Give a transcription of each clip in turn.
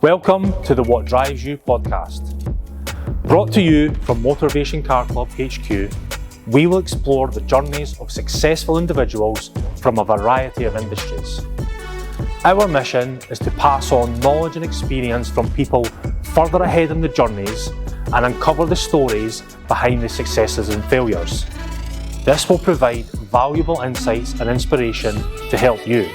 Welcome to the What Drives You podcast. Brought to you from Motorvation Car Club HQ, we will explore the journeys of successful individuals from a variety of industries. Our mission is to pass on knowledge and experience from people further ahead in the journeys and uncover the stories behind the successes and failures. This will provide valuable insights and inspiration to help you.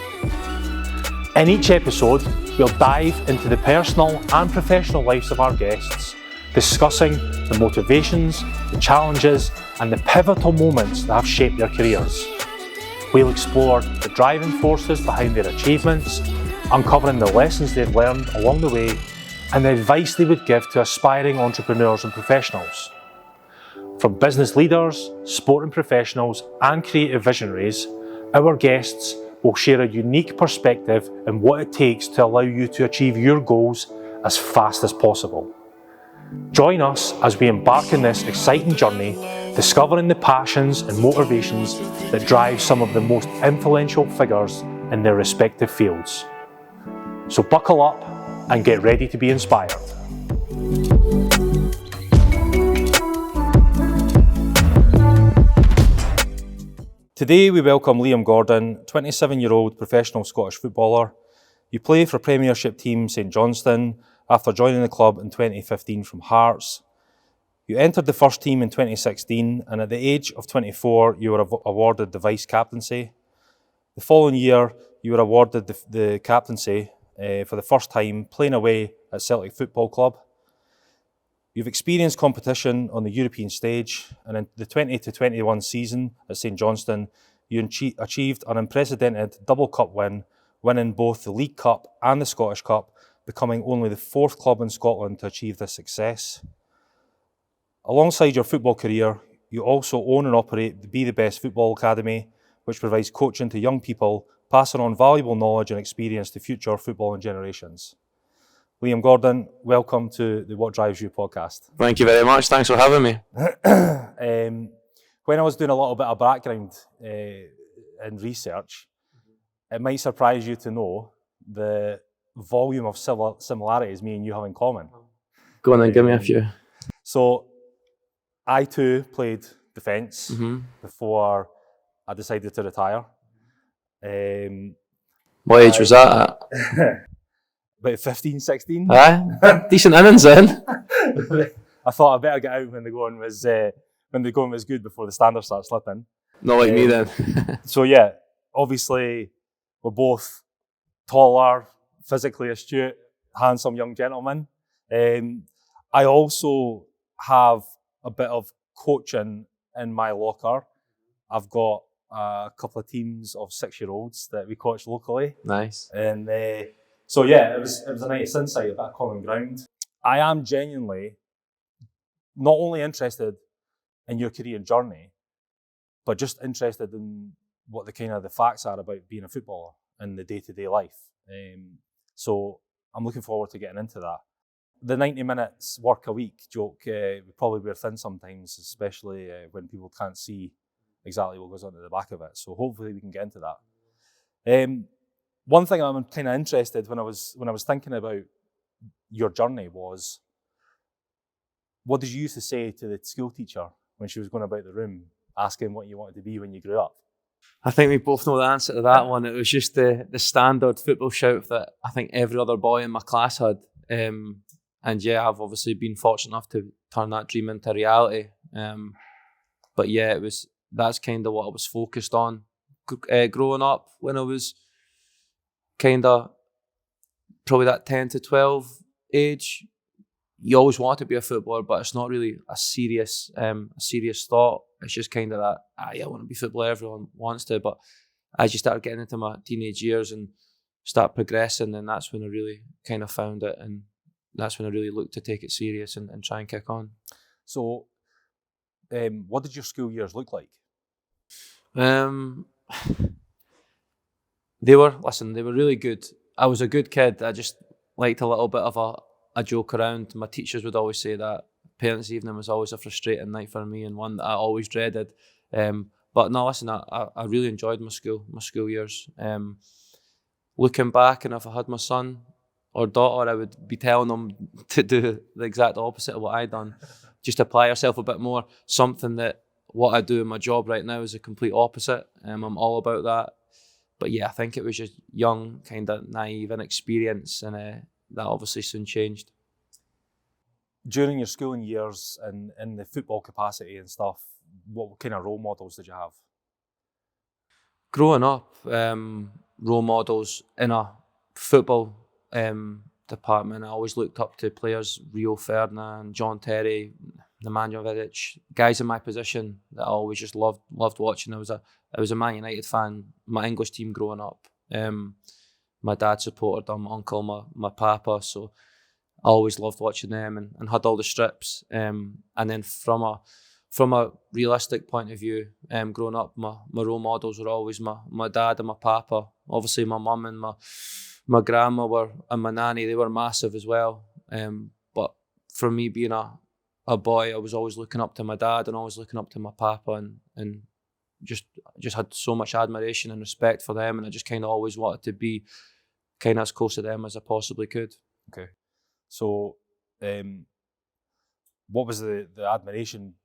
In each episode, we'll dive into the personal and professional lives of our guests, discussing the motivations, the challenges, and the pivotal moments that have shaped their careers. We'll explore the driving forces behind their achievements, uncovering the lessons they've learned along the way, and the advice they would give to aspiring entrepreneurs and professionals. From business leaders, sporting professionals, and creative visionaries, our guests will share a unique perspective on what it takes to allow you to achieve your goals as fast as possible. Join us as we embark on this exciting journey, discovering the passions and motivations that drive some of the most influential figures in their respective fields. So buckle up and get ready to be inspired. Today we welcome Liam Gordon, 27-year-old professional Scottish footballer. You play for Premiership team St Johnstone after joining the club in 2015 from Hearts. You entered the first team in 2016 and at the age of 24 you were awarded the vice captaincy. The following year you were awarded the captaincy for the first time playing away at Celtic Football Club. You've experienced competition on the European stage, and in the 20 to 21 season at St Johnstone, you achieved an unprecedented double cup win, winning both the League Cup and the Scottish Cup, becoming only the fourth club in Scotland to achieve this success. Alongside your football career, you also own and operate the Be The Best Football Academy, which provides coaching to young people, passing on valuable knowledge and experience to future footballing generations. Liam Gordon, welcome to the What Drives You podcast. Thank you very much. Thanks for having me. When I was doing a little bit of background and research, it might surprise you to know the volume of similarities me and you have in common. Go on and give me a few. So, I too played defence before I decided to retire. What age was that at? About 15, 16. Aye, decent innings then. I thought I'd better get out when the going was good before the standards start slipping. Not like me then. So yeah, obviously we're both taller, physically astute, handsome young gentlemen. I also have a bit of coaching in my locker. I've got a couple of teams of 6-year-olds that we coach locally. Nice. And so yeah, it was a nice insight, a bit of common ground. I am genuinely not only interested in your career journey, but just interested in what the facts are about being a footballer in the day-to-day life. So I'm looking forward to getting into that. The 90 minutes work a week joke would probably wear thin sometimes, especially when people can't see exactly what goes on at the back of it. So hopefully we can get into that. One thing I'm kind of interested when I was thinking about your journey was, what did you used to say to the school teacher when she was going about the room asking what you wanted to be when you grew up? I think we both know the answer to that one. It was just the standard football shout that I think every other boy in my class had. And yeah, I've obviously been fortunate enough to turn that dream into reality. But yeah, that's kind of what I was focused on growing up when I was kind of probably that 10 to 12 age. You always want to be a footballer, but it's not really a serious thought. It's just kind of that, I want to be a footballer, everyone wants to. But as you start getting into my teenage years and start progressing, then that's when I really kind of found it, and that's when I really looked to take it serious and try and kick on. So, what did your school years look like? They were really good. I was a good kid. I just liked a little bit of a joke around. My teachers would always say that parents' evening was always a frustrating night for me and one that I always dreaded. But no, listen, I really enjoyed my school years. Looking back, and if I had my son, or daughter, I would be telling them to do the exact opposite of what I done. Just apply yourself a bit more. Something that what I do in my job right now is a complete opposite. I'm all about that. But yeah, I think it was just young, kind of naive, inexperienced, and that obviously soon changed. During your schooling years and in the football capacity and stuff, what kind of role models did you have? Growing up, role models in a football department, I always looked up to players, Rio Ferdinand, John Terry, Nemanja Vidic, guys in my position that I always just loved watching. I was a Man United fan, my English team growing up. My dad supported them, my uncle, my papa, so I always loved watching them and had all the strips. And then from a realistic point of view, growing up, my role models were always my dad and my papa. Obviously, my mum and my grandma and my nanny, they were massive as well. But for me being a boy, I was always looking up to my dad and always looking up to my papa and just had so much admiration and respect for them, and I just kind of always wanted to be kind of as close to them as I possibly could. Okay. So, what was the admiration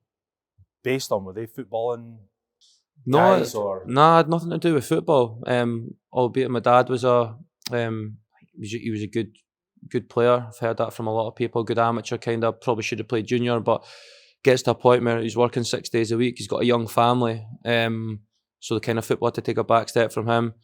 based on? Were they footballing guys or? No, it had nothing to do with football. Albeit my dad was he was a good player. I've heard that from a lot of people. Good amateur, kind of probably should have played junior, but gets to a point where he's working 6 days a week. He's got a young family, so the kind of football had to take a back step from him.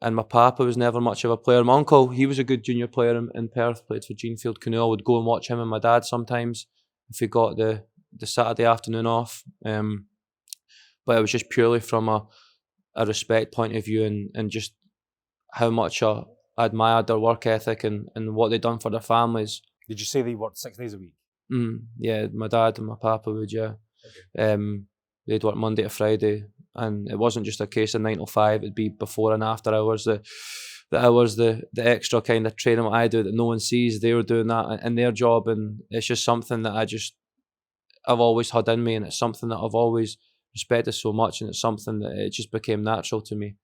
And my papa was never much of a player. My uncle, he was a good junior player in Perth, played for Jeanfield Canoe. I would go and watch him and my dad sometimes if he got the Saturday afternoon off. But it was just purely from a respect point of view and just how much I admired their work ethic and what they'd done for their families. Did you say they worked 6 days a week? Yeah, my dad and my papa would, yeah. Okay. They'd work Monday to Friday, and it wasn't just a case of 9 to 5, it'd be before and after hours. The hours, the extra kind of training what I do that no one sees, they were doing that in their job, and it's just something that I've always had in me, and it's something that I've always respected so much, and it's something that it just became natural to me.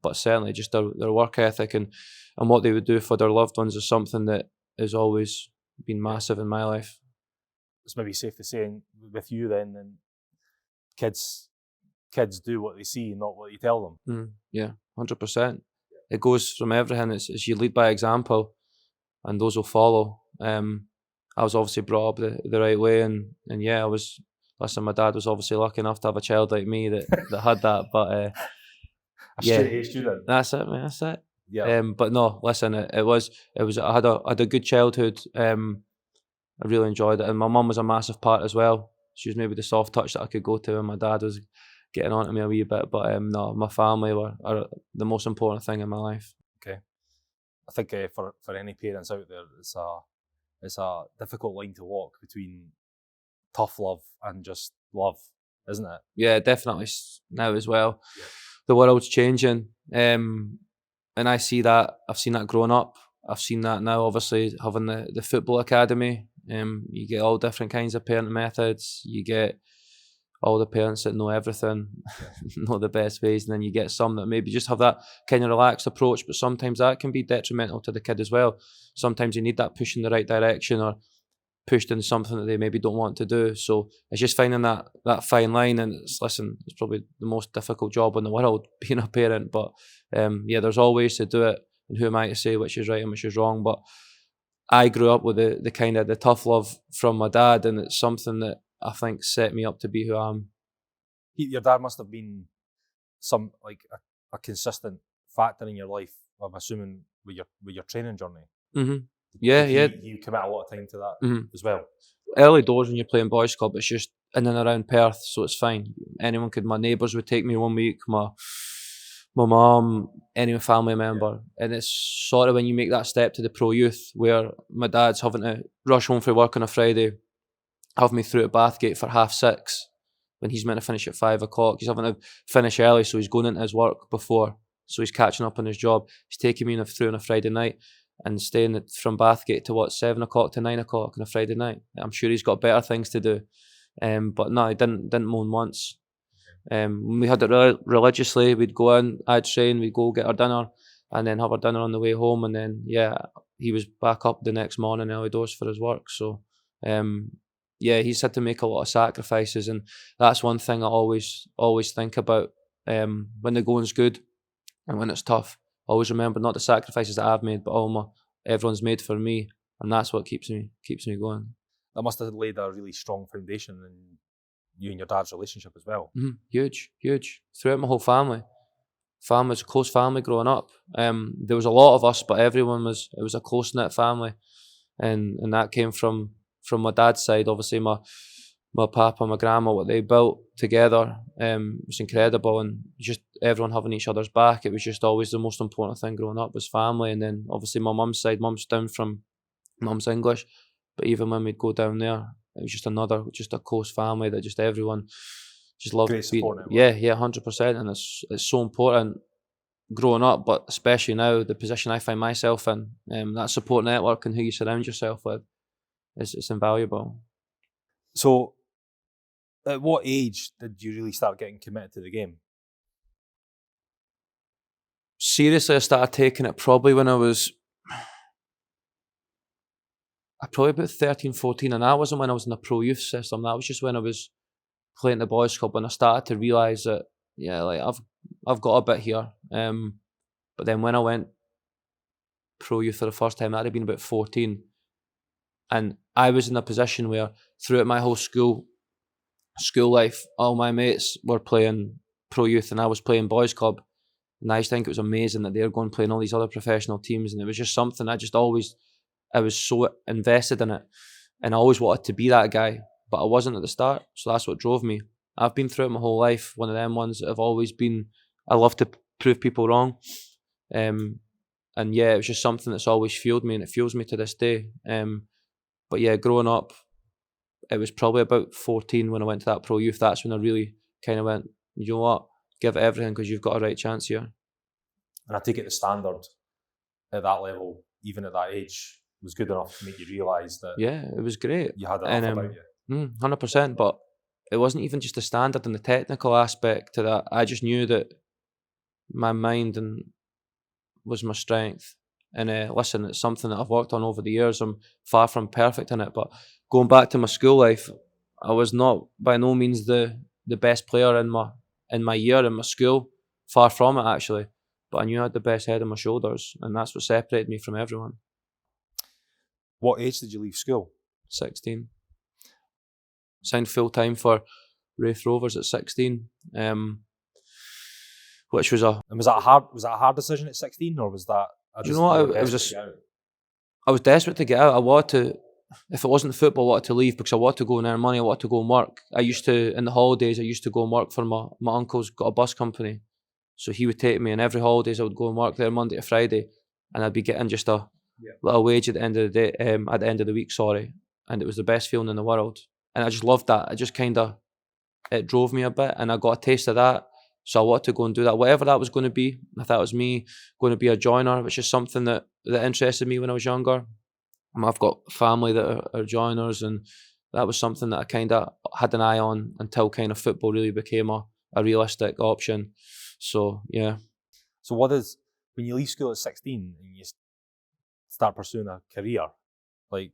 But certainly just their work ethic and what they would do for their loved ones is something that has always been massive in my life. It's maybe safe to say with you then kids do what they see, not what you tell them. Yeah, 100%. It goes from everything. It's you lead by example, and those will follow. I was obviously brought up the right way, and yeah, my dad was obviously lucky enough to have a child like me that had that. But yeah, straight A student. That's it, man. That's it. Yeah. But no, listen, it was. I had a good childhood. I really enjoyed it, and my mum was a massive part as well. She was maybe the soft touch that I could go to, and my dad was getting on to me a wee bit. But no, my family are the most important thing in my life. Okay, I think for any parents out there, it's a difficult line to walk between tough love and just love, isn't it? Yeah, definitely now as well. Yeah. The world's changing, and I see that. I've seen that growing up. I've seen that now, obviously, having the football academy. You get all different kinds of parenting methods. You get all the parents that know everything, know the best ways, and then you get some that maybe just have that kind of relaxed approach, but sometimes that can be detrimental to the kid as well. Sometimes you need that push in the right direction or pushed into something that they maybe don't want to do. So it's just finding that fine line, and it's probably the most difficult job in the world, being a parent. But yeah, there's all ways to do it, and who am I to say which is right and which is wrong? But I grew up with the kind of the tough love from my dad, and it's something that I think set me up to be who I am. Your dad must have been some a consistent factor in your life, I'm assuming, with your training journey. Mm-hmm. Yeah. You commit a lot of time to that as well. Early doors when you're playing boys club, it's just in and around Perth, so it's fine. My neighbours would take me 1 week, my mum, any family member, and it's sort of when you make that step to the pro youth where my dad's having to rush home from work on a Friday, have me through at Bathgate for 6:30 when he's meant to finish at 5 o'clock. He's having to finish early, so he's going into his work before, so he's catching up on his job. He's taking me through on a Friday night and staying from Bathgate to 7 o'clock to 9 o'clock on a Friday night. I'm sure he's got better things to do, but no, he didn't moan once. We had it religiously. We'd go in, I'd train, we'd go get our dinner, and then have our dinner on the way home, and then he was back up the next morning early doors for his work. So he's had to make a lot of sacrifices, and that's one thing I always think about when the going's good and when it's tough. Always remember not the sacrifices that I've made, but everyone's made for me, and that's what keeps me going. That must have laid a really strong foundation in you and your dad's relationship as well. Mm-hmm. Huge. Throughout my whole family. Family's a close family growing up. There was a lot of us, but it was a close-knit family. And that came from my dad's side. Obviously, my papa, my grandma, what they built together was incredible, and just everyone having each other's back. It was just always the most important thing growing up was family. And then obviously my mum's side, mum's English, but even when we'd go down there, it was just a close family that just everyone just loved. Great support network. Yeah, 100%, and it's so important growing up, but especially now, the position I find myself in, that support network and who you surround yourself with, it's invaluable. So, at what age did you really start getting committed to the game? Seriously, I started taking it probably when I was probably about 13, 14, and that wasn't when I was in the pro youth system. That was just when I was playing the boys club, when I started to realise that I've got a bit here. But then when I went pro youth for the first time, that had been about 14, and I was in a position where throughout my whole school life, all my mates were playing pro youth and I was playing boys club, and I just think it was amazing that they were going playing all these other professional teams, and it was just something I was so invested in it, and I always wanted to be that guy, but I wasn't at the start, so that's what drove me. I've been throughout my whole life one of them ones that have always been, I love to prove people wrong, and it was just something that's always fueled me, and it fuels me to this day. But yeah, growing up, it was probably about 14 when I went to that pro youth. That's when I really kind of went, you know what, give it everything because you've got a right chance here. And I take it the standard at that level, even at that age, was good enough to make you realise that. Yeah, it was great. You had enough about you. 100%, but it wasn't even just the standard and the technical aspect to that. I just knew that my mind was my strength. And listen, it's something that I've worked on over the years. I'm far from perfect in it, but going back to my school life, I was not by no means the best player in my year in my school. Far from it, actually. But I knew I had the best head on my shoulders, and that's what separated me from everyone. What age did you leave school? 16. Signed full time for Raith Rovers at 16. Which was was that a hard decision at 16, or was that? I was desperate to get out. I wanted to, if it wasn't football, I wanted to leave because I wanted to go and earn money. I wanted to go and work. In the holidays, I used to go and work for my uncle's got a bus company. So he would take me, and every holidays I would go and work there Monday to Friday, and I'd be getting just a little wage at the end of the day, at the end of the week, and it was the best feeling in the world. And I just loved that. It drove me a bit, and I got a taste of that. So I wanted to go and do that, whatever that was going to be. If that was me going to be a joiner, which is something that interested me when I was younger. I've got family that are joiners, and that was something that I kind of had an eye on until kind of football really became a realistic option. So, yeah. So when you leave school at 16 and you start pursuing a career, like,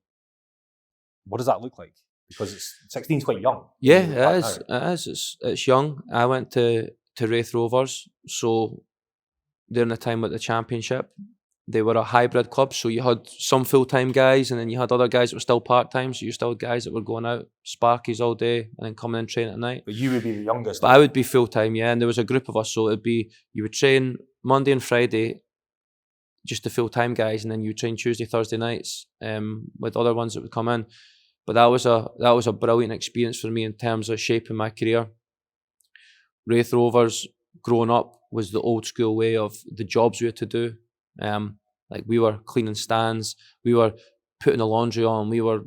what does that look like? Because 16 is quite young. Yeah, it is. It's young. I went to Raith Rovers, so during the time at the Championship, they were a hybrid club, so you had some full-time guys and then you had other guys that were still part-time, so you still had guys that were going out sparkies all day and then coming in and training at night. But you would be the youngest. But I would be full-time, yeah, and there was a group of us, so it'd be, you would train Monday and Friday, just the full-time guys, and then you train Tuesday, Thursday nights with other ones that would come in. But that was a brilliant experience for me in terms of shaping my career. Raith Rovers, growing up, was the old school way of the jobs we had to do. Like we were cleaning stands, we were putting the laundry on, we were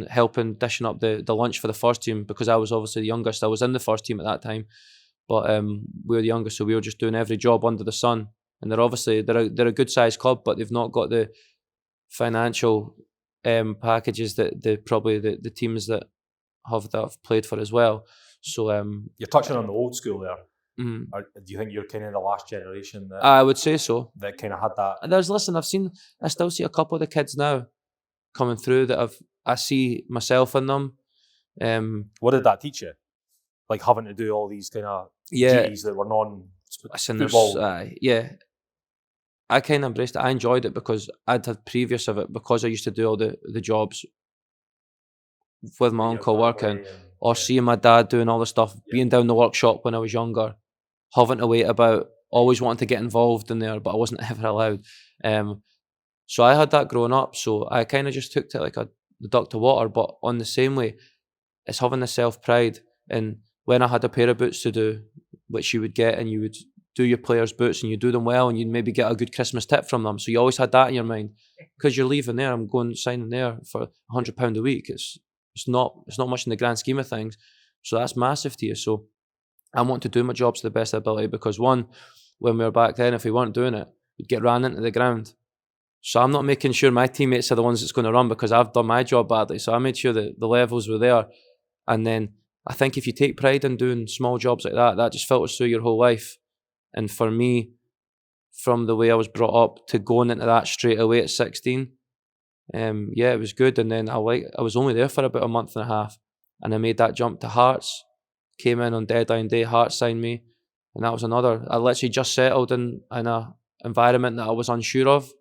helping dishing up the lunch for the first team, because I was obviously the youngest. I was in the first team at that time, but we were the youngest, so we were just doing every job under the sun. And they're a good sized club, but they've not got the financial packages that the teams that have played for as well. So you're touching on the old school there. Or do you think you're kind of the last generation that I would say so. that kind of had that? And I still see a couple of the kids now coming through that I see myself in them. What did that teach you? Like having to do all these kind of duties that were non-football. I kind of embraced it. I enjoyed it because I'd had previous of it, because I used to do all the jobs with my uncle working, or seeing my dad doing all the stuff, being down the workshop when I was younger, having to wait about, always wanting to get involved in there, but I wasn't ever allowed. So I had that growing up, so I kind of just took to it like the duck to water, but on the same way, it's having the self-pride. And when I had a pair of boots to do, which you would get, and you would do your players' boots and you do them well, and you'd maybe get a good Christmas tip from them. So you always had that in your mind, because you're leaving there, I'm going signing there for £100 a week. It's not much in the grand scheme of things. So that's massive to you. So I want to do my jobs to the best of ability, because one, when we were back then, if we weren't doing it, we'd get ran into the ground. So I'm not making sure my teammates are the ones that's going to run because I've done my job badly. So I made sure that the levels were there. And then I think if you take pride in doing small jobs like that, that just filters through your whole life. And for me, from the way I was brought up to going into that straight away at 16, it was good. And then I was only there for about a month and a half, and I made that jump to Hearts. Came in on deadline day, Hearts signed me, and that was another. I literally just settled in a environment that I was unsure of,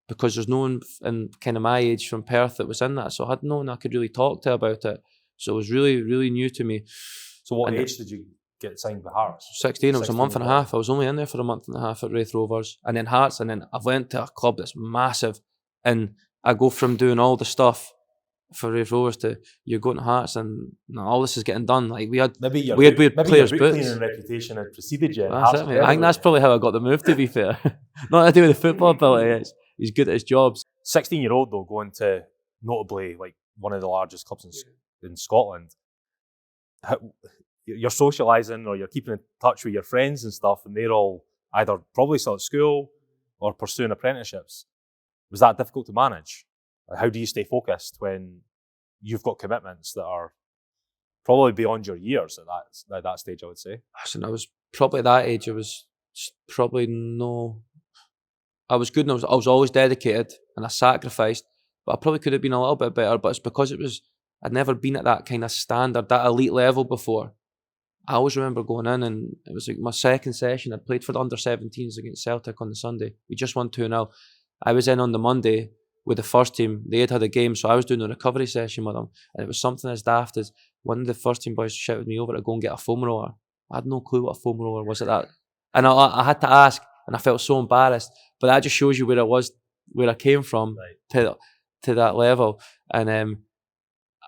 because there's no one in kind of my age from Perth that was in that, so I had no one I could really talk to about it. So it was really, really new to me. So what age did you get signed with Hearts? 16. It was a month and a half. I was only in there for a month and a half at Wraith Rovers, and then Hearts, and then I went to a club that's massive, and I go from doing all the stuff for Wraith Rovers to you're going to Hearts, and all this is getting done. Like we had weird players' boots. Maybe your reputation had preceded you. That's it, mate. I think that's probably how I got the move, to be fair. Not to do with the football ability. He's good at his jobs. 16-year-old though, going to notably like one of the largest clubs in Scotland. You're socialising, or you're keeping in touch with your friends and stuff, and they're all either probably still at school or pursuing apprenticeships. Was that difficult to manage? How do you stay focused when you've got commitments that are probably beyond your years at that stage, I would say? Listen, I was probably at that age, I was good, and I was always dedicated, and I sacrificed, but I probably could have been a little bit better, but it's because I'd never been at that kind of standard, that elite level before. I always remember going in, and it was like my second session. I'd played for the under-17s against Celtic on the Sunday. We just won 2-0. I was in on the Monday with the first team. They had a game, so I was doing a recovery session with them, and it was something as daft as one of the first team boys shouted me over to go and get a foam roller. I had no clue what a foam roller was at that. And I had to ask, and I felt so embarrassed. But that just shows you where I came from to that level. And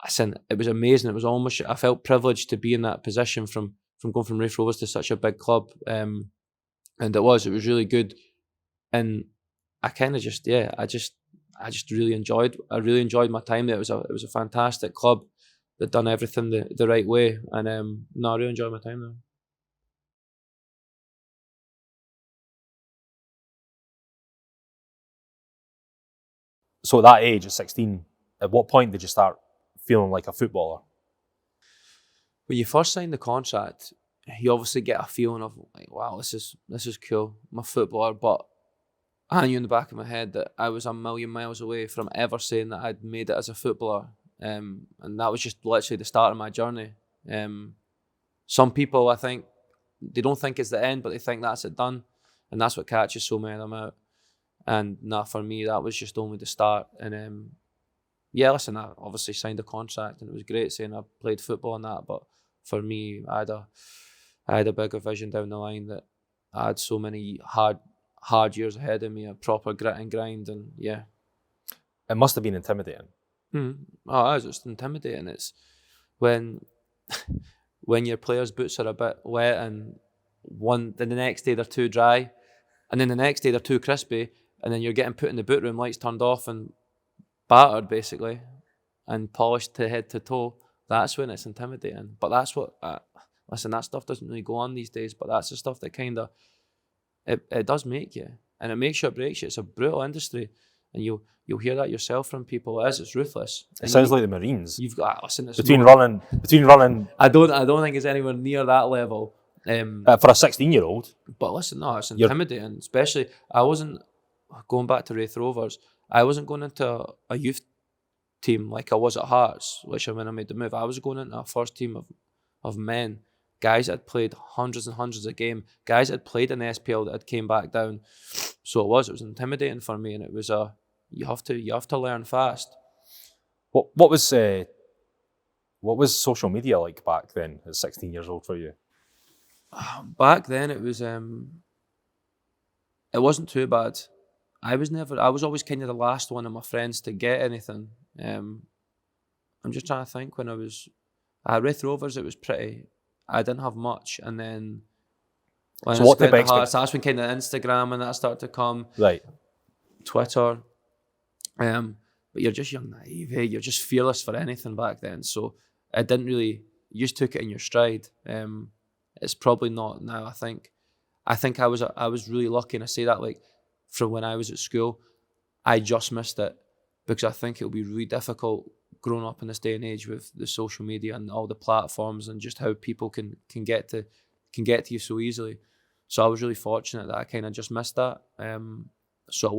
listen, it was amazing. It was almost, I felt privileged to be in that position from going from Wraith Rovers to such a big club. And it was really good. And I kind of just, I really enjoyed my time there. It was a fantastic club that done everything the right way. And I really enjoyed my time there. So at that age, at 16, at what point did you start feeling like a footballer? When you first sign the contract, you obviously get a feeling of like, wow, this is cool, I'm a footballer. But I knew in the back of my head that I was a million miles away from ever saying that I'd made it as a footballer. And that was just literally the start of my journey. Some people, I think, they don't think it's the end, but they think that's it done. And that's what catches so many of them out. And for me, that was just only the start. And listen, I obviously signed a contract, and it was great saying I played football and that. But for me, I had a bigger vision down the line, that I had so many hard years ahead of me, a proper grit and grind, and yeah. It must have been intimidating. Oh, it was just intimidating. It's when your players' boots are a bit wet, and then the next day they're too dry, and then the next day they're too crispy, and then you're getting put in the boot room, lights turned off and battered basically, and polished to head to toe. That's when it's intimidating. But that's what, listen, that stuff doesn't really go on these days, but that's the stuff that kind of, it does make you, and it makes you or breaks you. It's a brutal industry, and you'll hear that yourself from people. It's ruthless. It sounds like the Marines. You've got, listen, between running. I don't think it's anywhere near that level. For a 16-year-old. But listen, no, it's intimidating. Especially, I wasn't going back to Wraith Rovers. I wasn't going into a youth team like I was at Hearts, which when I made the move, I was going into a first team of men, guys that had played hundreds and hundreds of games, guys that had played in the SPL that had came back down. So it was intimidating for me, and it was you have to learn fast. What was social media like back then at 16 years old for you? Back then it wasn't too bad. I was always kind of the last one of my friends to get anything. I'm just trying to think when I was at Wraith Rovers, it was pretty, I didn't have much, and then when so I what type of Hearts, that's when kind of Instagram and that started to come. Right. Twitter. But you're just young, naive, eh? You're just fearless for anything back then. So I didn't really, you just took it in your stride. It's probably not now, I think. I was really lucky, and I say that like from when I was at school, I just missed it, because I think it'll be really difficult growing up in this day and age with the social media and all the platforms and just how people can get to you so easily. So I was really fortunate that I kind of just missed that. So it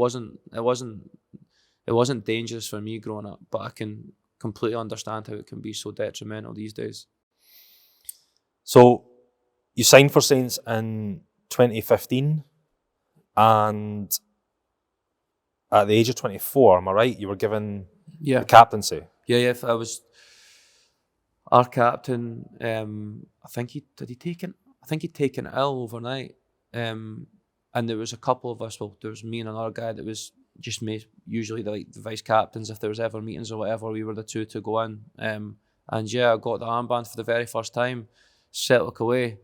wasn't dangerous for me growing up, but I can completely understand how it can be so detrimental these days. So you signed for Saints in 2015, and at the age of 24, am I right? You were given the captaincy. Yeah. I was our captain. I think he'd taken it ill overnight. And there was a couple of us. Well, there was me and another guy that was just me. Usually, the vice captains. If there was ever meetings or whatever, we were the two to go in. And I got the armband for the very first time. Celtic away,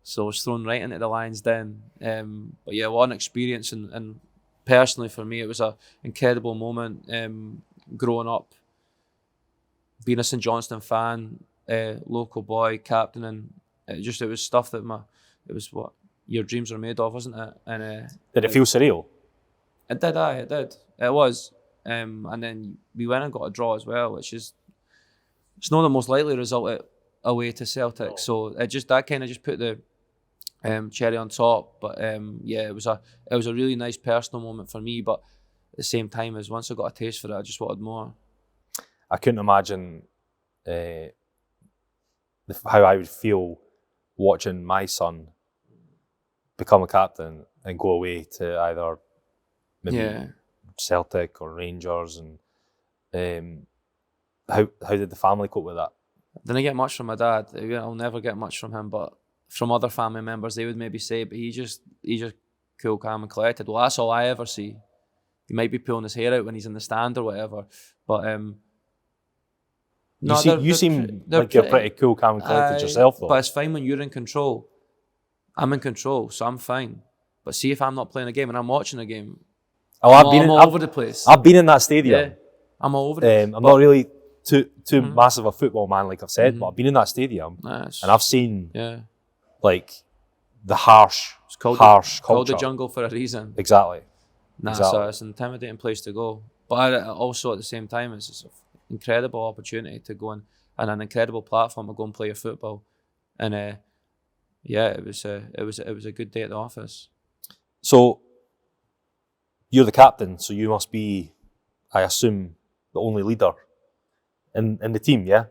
so I was thrown right into the Lions Den. But yeah, what an experience, and personally for me, it was an incredible moment. Growing up, being a St Johnstone fan, local boy, captain, and it was stuff that it was what your dreams are made of, wasn't it? And did it feel surreal? It did. It was. And then we went and got a draw as well, which is, it's not the most likely result away to Celtic. No. So that kind of just put the cherry on top. But yeah, it was a really nice personal moment for me. But at the same time, as once I got a taste for it, I just wanted more. I couldn't imagine how I would feel watching my son become a captain and go away to either maybe Celtic or Rangers. And how did the family cope with that? Didn't get much from my dad. I'll never get much from him, but from other family members, they would maybe say, but he's just cool, calm and collected. Well, that's all I ever see. He might be pulling his hair out when he's in the stand or whatever, but you seem like you're pretty cool, calm and collected yourself, though. But it's fine when you're in control. I'm in control, so I'm fine. But see if I'm not playing a game and I'm watching a game, I'm all over the place. I've been in that stadium. Yeah, I'm all over the place. I'm not really too massive a football man, like I've said, but I've been in that stadium and I've seen like the harsh culture. Called the jungle for a reason. Exactly. So it's an intimidating place to go. But also at the same time, it's an incredible opportunity to go and an incredible platform to go and play your football. And it was a good day at the office. So you're the captain, so you must be, I assume, the only leader in the team, yeah?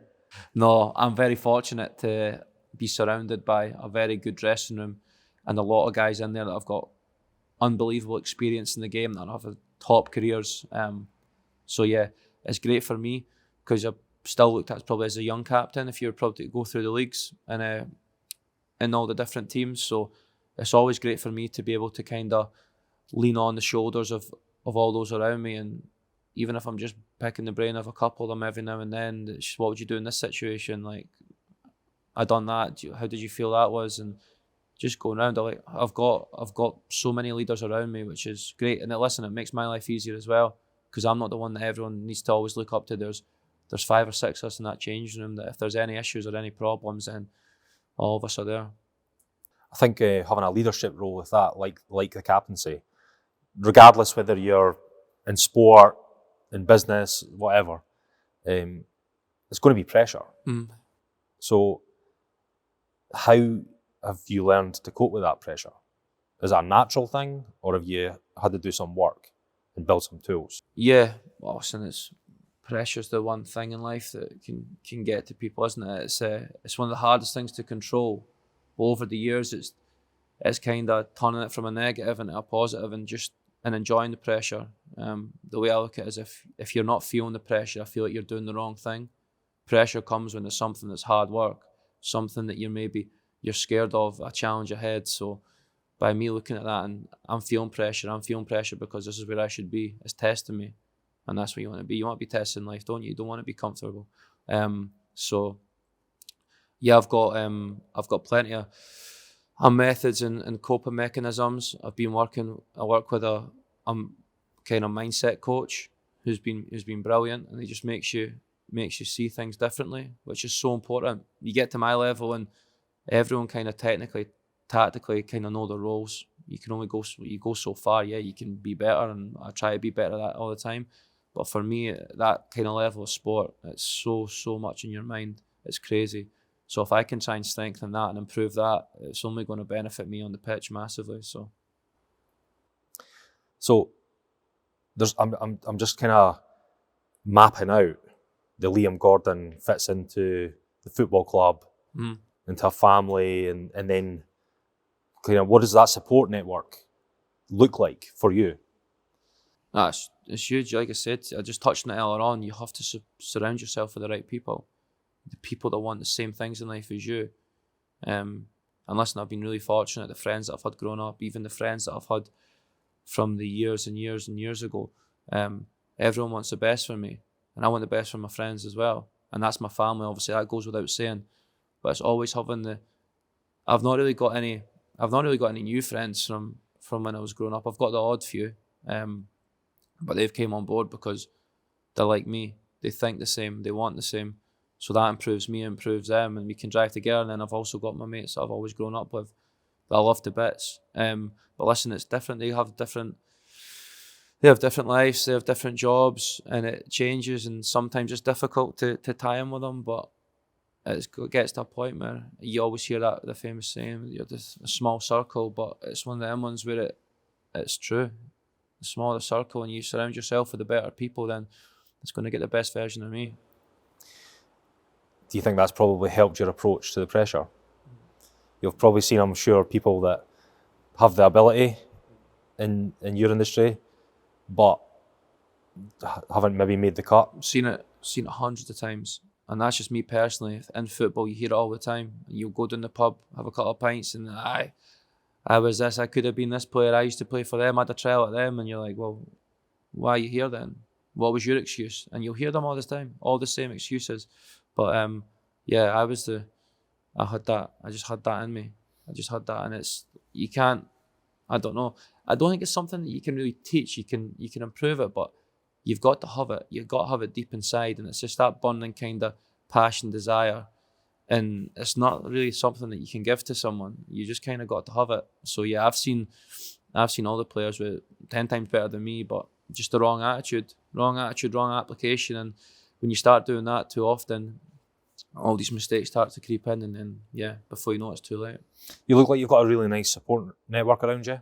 No, I'm very fortunate to be surrounded by a very good dressing room and a lot of guys in there that have got unbelievable experience in the game, that have top careers. So yeah, it's great for me because I'm still looked at probably as a young captain if you're probably to go through the leagues and in all the different teams. So it's always great for me to be able to kind of lean on the shoulders of all those around me, and even if I'm just picking the brain of a couple of them every now and then, it's just, what would you do in this situation? Like, I done that. How did you feel that was? And just going around, I've got so many leaders around me, which is great. And listen, it makes my life easier as well because I'm not the one that everyone needs to always look up to. There's 5 or 6 of us in that changing room that if there's any issues or any problems, then all of us are there. I think having a leadership role with that, like the captaincy, regardless whether you're in sport, in business, whatever, it's going to be pressure. So how have you learned to cope with that pressure? Is that a natural thing, or have you had to do some work and build some tools? Yeah, well, listen, pressure's the one thing in life that can get to people, isn't it? It's one of the hardest things to control. But over the years, it's kind of turning it from a negative into a positive and enjoying the pressure. The way I look at it is if you're not feeling the pressure, I feel like you're doing the wrong thing. Pressure comes when it's something that's hard work, something that you're scared of, a challenge ahead. So by me looking at that and I'm feeling pressure because this is where I should be. It's testing me, and that's what you want to be. You want to be tested in life, don't you? You don't want to be comfortable. So yeah, I've got plenty of methods and coping mechanisms. I work with a kind of mindset coach who's been brilliant, and he just makes you see things differently, which is so important. You get to my level and everyone kind of tactically kind of know their roles. You can only go so far. Yeah, you can be better, and I try to be better at that all the time. But for me, that kind of level of sport, it's so much in your mind. It's crazy. So if I can try and strengthen that and improve that, it's only going to benefit me on the pitch massively. So I'm just kind of mapping out the Liam Gordon fits into the football club, into a family, and then kind of what does that support network look like for you? It's huge. Like I said, I just touched on it earlier on. You have to surround yourself with the right people, the people that want the same things in life as you. And listen, I've been really fortunate. The friends that I've had growing up, even the friends that I've had from the years and years and years ago, everyone wants the best for me, and I want the best for my friends as well. And that's my family. Obviously, that goes without saying. But it's always having I've not really got any new friends from when I was growing up. I've got the odd few, but they've came on board because they're like me. They think the same. They want the same. So that improves me, improves them, and we can drive together. And then I've also got my mates that I've always grown up with that I love to bits. But listen, it's different. They have different lives, they have different jobs, and it changes. And sometimes it's difficult to tie in with them. But it gets to a point where you always hear the famous saying, "You're just a small circle," but it's one of them ones where it's true. The smaller the circle, and you surround yourself with the better people, then it's going to get the best version of me. Do you think that's probably helped your approach to the pressure? You've probably seen, I'm sure, people that have the ability in your industry, but haven't maybe made the cut. Seen it hundreds of times, and that's just me personally. In football, you hear it all the time. You'll go down the pub, have a couple of pints, and I was this, I could have been this player, I used to play for them, I had a trial at them, and you're like, well, why are you here then? What was your excuse? And you'll hear them all this time, all the same excuses. But yeah, I just had that in me. I just had that, and you can't, I don't know. I don't think it's something that you can really teach. You can improve it, but you've got to have it. You've got to have it deep inside, and it's just that burning kind of passion, desire. And it's not really something that you can give to someone. You just kind of got to have it. So yeah, I've seen all the players with 10 times better than me, but just the wrong attitude, wrong application. And when you start doing that too often, all these mistakes start to creep in, and then yeah, before you know it, it's too late. You look like you've got a really nice support network around you,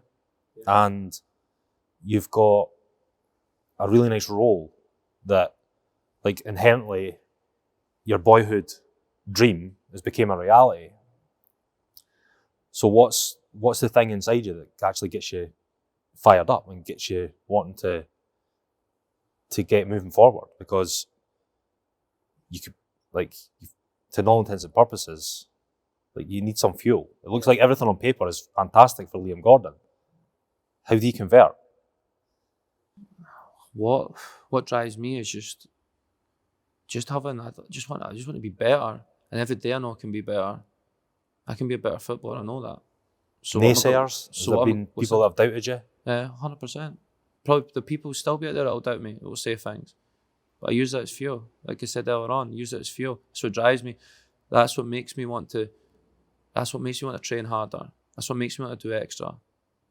and you've got a really nice role that, like, inherently, your boyhood dream has become a reality. So what's the thing inside you that actually gets you fired up and gets you wanting to get moving forward? Because you could, like, to all intents and purposes, like, you need some fuel. It looks like everything on paper is fantastic for Liam Gordon. How do you convert? What drives me is just having, I just want to be better, and every day I know I can be better. I can be a better footballer. I know that. So naysayers? Has there been people that have doubted you? Yeah, 100%. Probably the people still be out there that will doubt me, that will say things. But I use that as fuel. Like I said earlier on, use it as fuel. That's what drives me. That's what makes me want to train harder. That's what makes me want to do extra,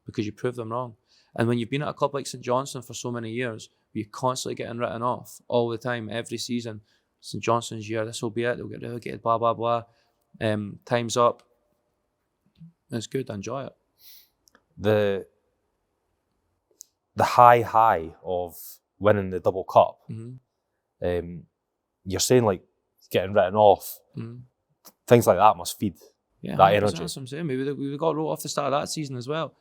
because you prove them wrong. And when you've been at a club like St Johnstone for so many years, you're constantly getting written off all the time, every season. St Johnstone's year, this will be it, they'll get relegated, blah, blah, blah. Time's up. It's good. I enjoy it. The high of winning the double cup. You're saying like getting written off. Things like that must feed that energy. That's what I'm saying. We got wrote off the start of that season as well.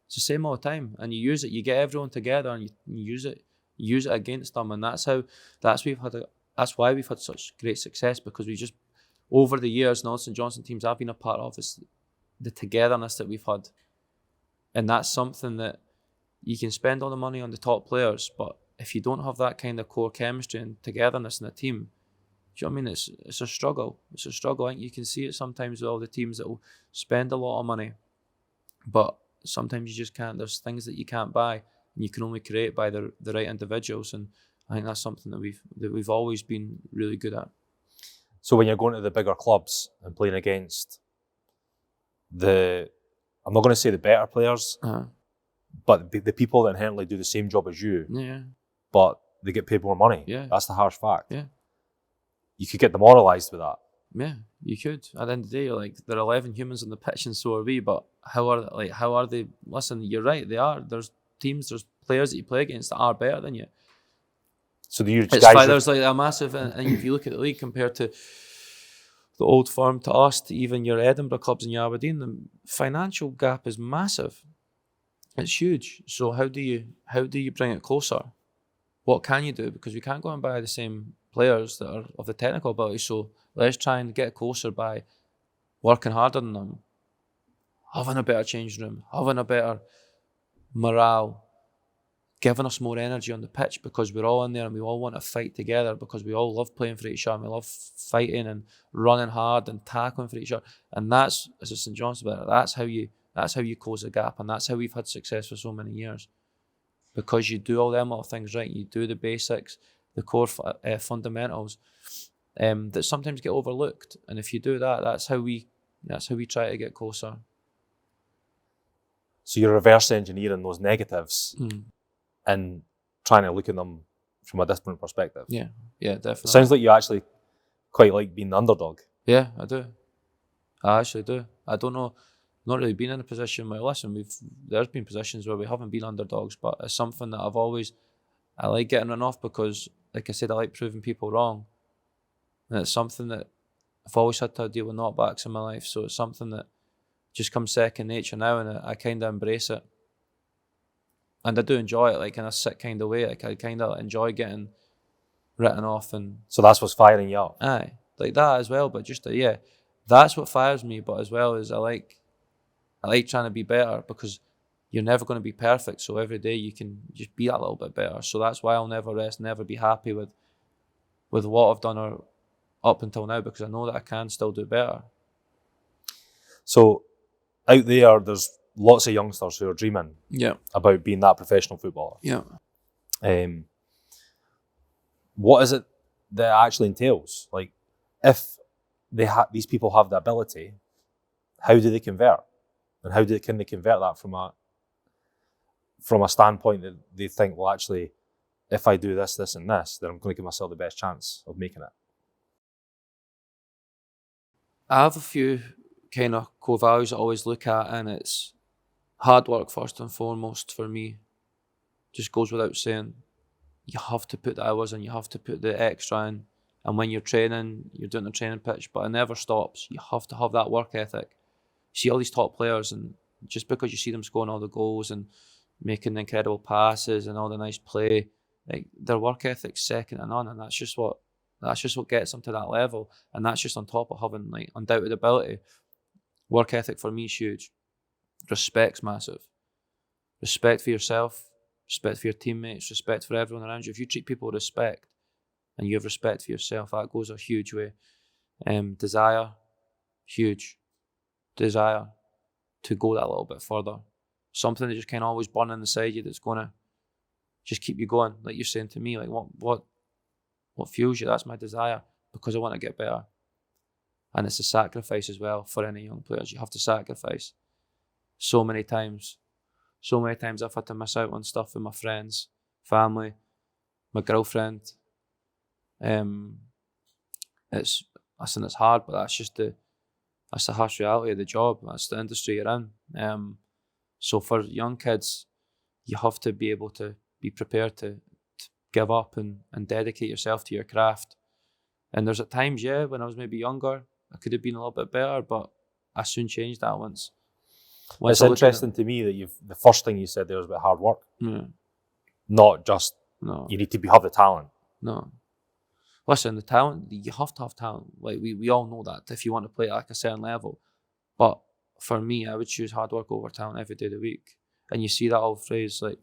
It's the same all the time, and you use it. You get everyone together, and you use it. You use it against them, and that's why we've had such great success, because we just, over the years, and all St Johnstone teams I've been a part of, is the togetherness that we've had, and that's something that you can spend all the money on the top players, but if you don't have that kind of core chemistry and togetherness in a team, do you know what I mean? It's a struggle. It's a struggle. I think you can see it sometimes with all the teams that will spend a lot of money, but sometimes you just can't. There's things that you can't buy, and you can only create by the right individuals, and I think that's something that we've always been really good at. So when you're going to the bigger clubs and playing against I'm not going to say the better players, but the people that inherently do the same job as you, but they get paid more money. Yeah. That's the harsh fact. Yeah. You could get demoralised with that. Yeah, you could. At the end of the day, you're like, there are 11 humans on the pitch and so are we, but how are they? Listen, you're right, they are. There's teams, there's players that you play against that are better than you. So there's like a massive, and if you look at the league compared to the Old Firm, to us, to even your Edinburgh clubs and your Aberdeen, the financial gap is massive. It's huge. So how do you bring it closer? What can you do? Because we can't go and buy the same players that are of the technical ability. So let's try and get closer by working harder than them, having a better changing room, having a better morale, giving us more energy on the pitch, because we're all in there and we all want to fight together, because we all love playing for each other and we love fighting and running hard and tackling for each other. And that's, as a St Johnstone, that's how you close the gap, and that's how we've had success for so many years. Because you do all them little things right, you do the basics, the core fundamentals that sometimes get overlooked, and if you do that, that's how we try to get closer. So you're reverse engineering those negatives and trying to look at them from a different perspective. Yeah, definitely. It sounds like you actually quite like being the underdog. Yeah, I do. I actually do. I don't know. Not really been in a position where, listen, there's been positions where we haven't been underdogs, but it's something that I like getting run off, because, like I said, I like proving people wrong. And it's something that I've always had to deal with knockbacks in my life, so it's something that just comes second nature now, and I kind of embrace it. And I do enjoy it, like in a sick kind of way. Like I kind of enjoy getting written off. And so that's what's firing you up? Aye, like that as well, but just, that's what fires me, but as well as I like trying to be better, because you're never going to be perfect. So every day you can just be a little bit better. So that's why I'll never rest, never be happy with what I've done or up until now, because I know that I can still do better. So out there's lots of youngsters who are dreaming about being that professional footballer. Yeah. What is it that actually entails? Like, if these people have the ability, how do they convert? And how can they convert that from a standpoint that they think, well, actually, if I do this, this, and this, then I'm going to give myself the best chance of making it? I have a few kind of core values I always look at, and it's hard work first and foremost for me. Just goes without saying. You have to put the hours in, you have to put the extra in. And when you're training, you're doing the training pitch, but it never stops. You have to have that work ethic. You see all these top players, and just because you see them scoring all the goals and making the incredible passes and all the nice play, like, their work ethic's second to none, and that's just what gets them to that level. And that's just on top of having, like, undoubted ability. Work ethic for me is huge. Respect's massive. Respect for yourself, respect for your teammates, respect for everyone around you. If you treat people with respect and you have respect for yourself, that goes a huge way. Desire, huge. Desire to go that little bit further. Something that just kind of always burning inside you, that's going to just keep you going. Like you're saying to me, like, what fuels you? That's my desire, because I want to get better. And it's a sacrifice as well for any young players. You have to sacrifice so many times. So many times I've had to miss out on stuff with my friends, family, my girlfriend. It's hard, but that's just That's the harsh reality of the job. That's the industry you're in. So for young kids, you have to be able to be prepared to give up and dedicate yourself to your craft. And there's at times, when I was maybe younger, I could have been a little bit better, but I soon changed that once It's interesting to me that the first thing you said there was about hard work. Not just you need to have the talent. No. Listen, the talent, you have to have talent. Like we all know that if you want to play at like a certain level. But for me, I would choose hard work over talent every day of the week. And you see that old phrase like,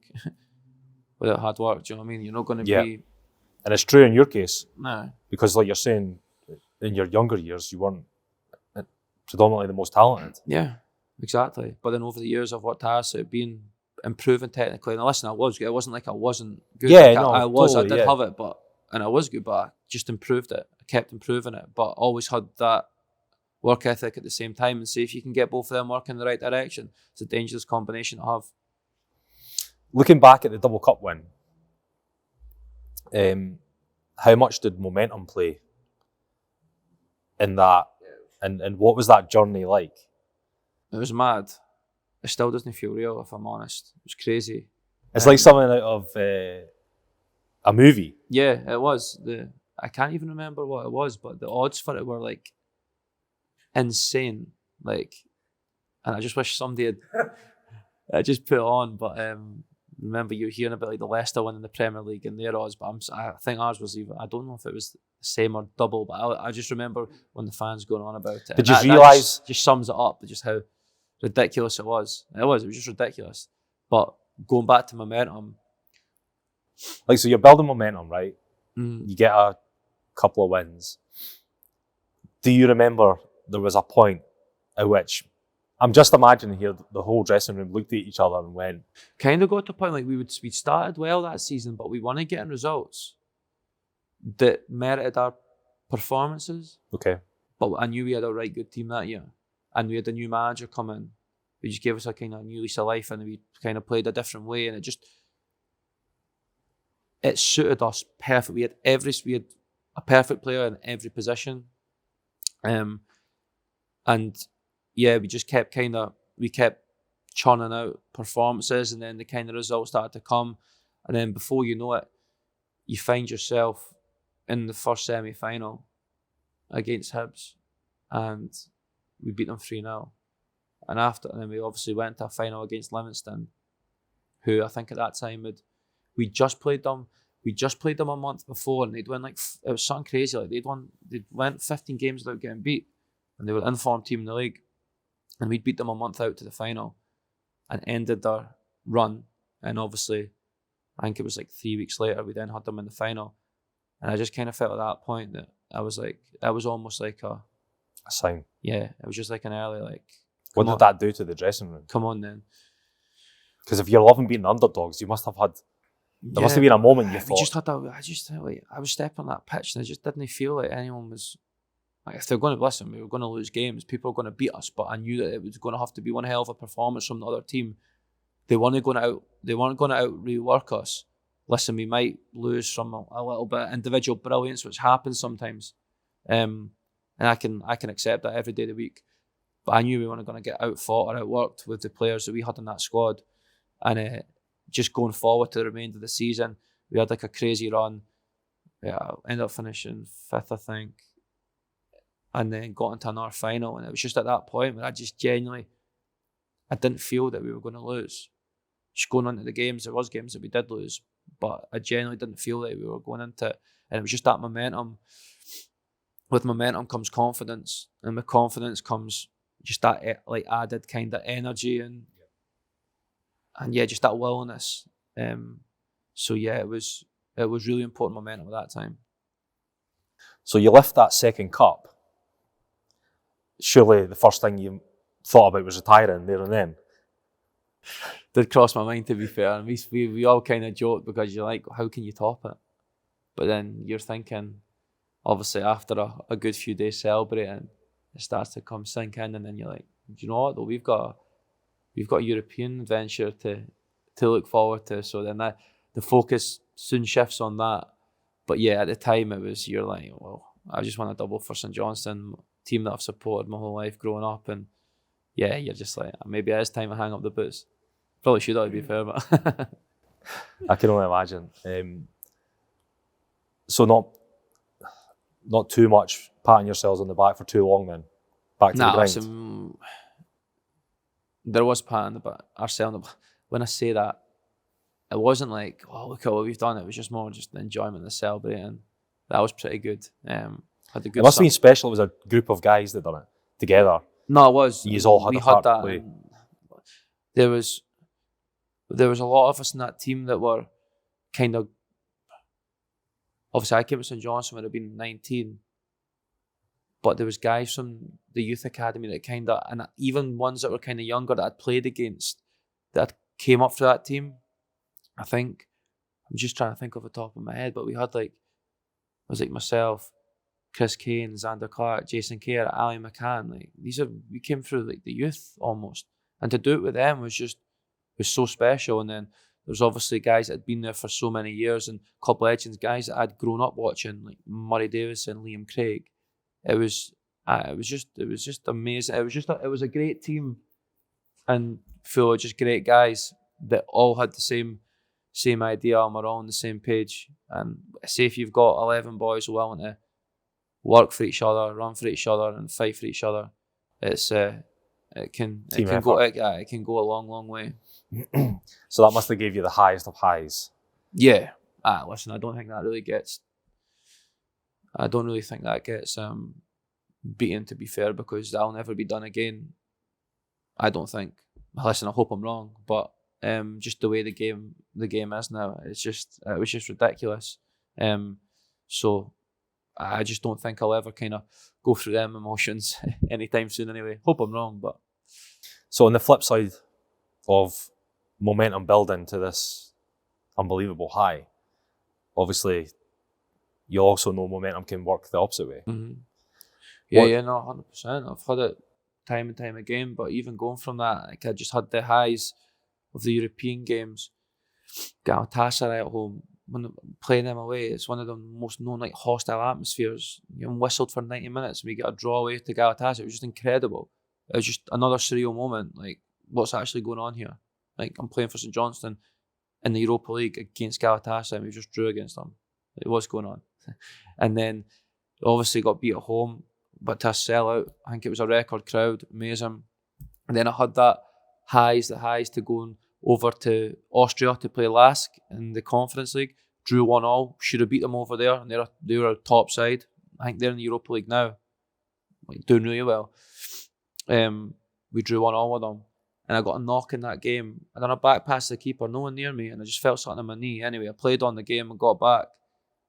without hard work, do you know what I mean? You're not going to be... And it's true in your case. No. Because like you're saying, in your younger years, you weren't predominantly the most talented. Yeah, exactly. But then over the years, I've worked hard at being improving technically. And listen, it wasn't like I wasn't good. Yeah, like totally, I did have it, and I was good, but I just improved it. I kept improving it, but always had that work ethic at the same time. And see if you can get both of them working in the right direction. It's a dangerous combination to have. Looking back at the double cup win, how much did momentum play in that, and what was that journey like? It was mad. It still doesn't feel real, if I'm honest. It was crazy. It's like something out of a movie. Yeah, it was. I can't even remember what it was, but the odds for it were like insane. Like, and I just wish somebody had I just put it on. But remember you were hearing about like the Leicester winning the Premier League and their odds, but I think ours was even, I don't know if it was the same or double, but I just remember when the fans going on about it. Did you realise? Just sums it up, just how ridiculous it was. It was just ridiculous. But going back to momentum. Like, so you're building momentum, right? Mm. You get a couple of wins. Do you remember there was a point at which, I'm just imagining here, the whole dressing room looked at each other and went... Kind of got to a point like we started well that season, but we weren't getting results that merited our performances. Okay. But I knew we had a right good team that year. And we had a new manager come in. He just gave us a kind of new lease of life, and we kind of played a different way, and it suited us perfect. We had a perfect player in every position. And yeah, we just kept churning out performances, and then the kind of results started to come. And then before you know it, you find yourself in the first semi-final against Hibs, and we beat them 3-0. And then we obviously went to a final against Livingston, who I think at that time we just played them a month before, and they'd won it was something crazy. Like they'd went 15 games without getting beat, and they were an informed team in the league. And we'd beat them a month out to the final and ended their run. And obviously, I think it was like 3 weeks later, we then had them in the final. And I just kind of felt at that point that that was almost like a sign. Yeah, it was just like an early like. What did that do to the dressing room? Come on then. Because if you're loving beating underdogs, you must have had. There must have been a moment you thought. We just had that. I was stepping on that pitch, and I just didn't feel like anyone was. Like, if they're going to listen, we were going to lose games. People were going to beat us, but I knew that it was going to have to be one hell of a performance from the other team. They weren't going to out rework us. Listen, we might lose from a little bit of individual brilliance, which happens sometimes, and I can accept that every day of the week. But I knew we weren't going to get outfought or outworked with the players that we had in that squad. And just going forward to the remainder of the season, we had like a crazy run. Yeah, ended up finishing 5th, I think. And then got into another final. And it was just at that point where I didn't feel that we were going to lose. Just going into the games, there was games that we did lose, but I genuinely didn't feel that we were going into it. And it was just that momentum. With momentum comes confidence. And with confidence comes just that like added kind of energy and just that willingness. So yeah, it was really important momentum at that time. So you lift that second cup. Surely the first thing you thought about was retiring there and then. Did cross my mind, to be fair. And we all kind of joked because you're like, how can you top it? But then you're thinking, obviously after a good few days celebrating, it starts to come sink in, and then you're like, do you know what though? We've got a European adventure to look forward to. So then the focus soon shifts on that. But yeah, at the time you're like, well, I just want a double for St Johnstone. team that I've supported my whole life growing up, and yeah, you're just like, maybe it is time to hang up the boots. Probably should, to be fair, but I can only imagine. So not too much patting yourselves on the back for too long then. Back to the grind. Listen, there was patting ourselves on the back. When I say that, it wasn't like, oh, look at what we've done. It was just more just the enjoyment of celebrating. That was pretty good. Had a good. It must have been special. It was a group of guys that done it together. No, it was. You all had we a part had to that. play. There was a lot of us in that team that were kind of. Obviously, I came to St Johnstone when I'd been 19, but there was guys from the youth academy that kind of, and even ones that were kind of younger that I'd played against, that came up for that team. I think, I'm just trying to think off the top of my head, but we had like, it was like myself, Chris Kane, Xander Clark, Jason Kerr, Ali McCann. Like we came through like the youth almost, and to do it with them was so special. And then there was obviously guys that had been there for so many years, and club legends, guys that I'd grown up watching, like Murray Davison, Liam Craig. It was just amazing. It was a great team, and full of just great guys that all had the same idea, and we're all on the same page. And say if you've got 11 boys willing to work for each other, run for each other, and fight for each other, it can go a long way. So that must have gave you the highest of highs. Yeah. Listen, I don't think that gets beaten, to be fair, because that'll never be done again. I don't think. Listen, I hope I'm wrong, but just the way the game is now, it was just ridiculous. So I just don't think I'll ever kind of go through them emotions anytime soon. Anyway, hope I'm wrong, but so on the flip side of momentum building to this unbelievable high, obviously you also know momentum can work the opposite way. Mm-hmm. Yeah, no, 100%. I've had it time and time again, but even going from that, like I just had the highs of the European games. Galatasaray at home, when playing them away, it's one of the most known like hostile atmospheres. You're whistled for 90 minutes and we get a draw away to Galatasaray. It was just incredible. It was just another surreal moment. Like, what's actually going on here? Like, I'm playing for St Johnstone in the Europa League against Galatasaray, and we just drew against them. Like, what's going on? And then obviously got beat at home, but to a sellout, I think it was a record crowd, amazing. And then I had the highs to going over to Austria to play Lask in the Conference League. Drew 1-1, should have beat them over there, and they were a top side. I think they're in the Europa League now, like doing really well. We drew 1-1 with them, and I got a knock in that game. And then I back past the keeper, no one near me, and I just felt something on my knee. Anyway, I played on the game and got back,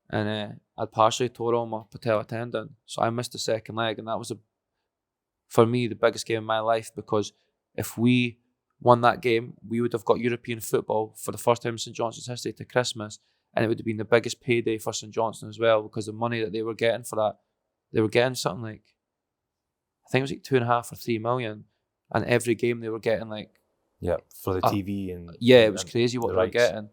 and I'd partially tore all my patella tendon, so I missed the second leg, and that was for me the biggest game of my life, because if we won that game, we would have got European football for the first time in St Johnstone's history to Christmas, and it would have been the biggest payday for St Johnstone as well, because the money that they were getting for that, they were getting something like, I think it was like 2.5 or 3 million, and every game they were getting like, for the TV and it was crazy what they were getting.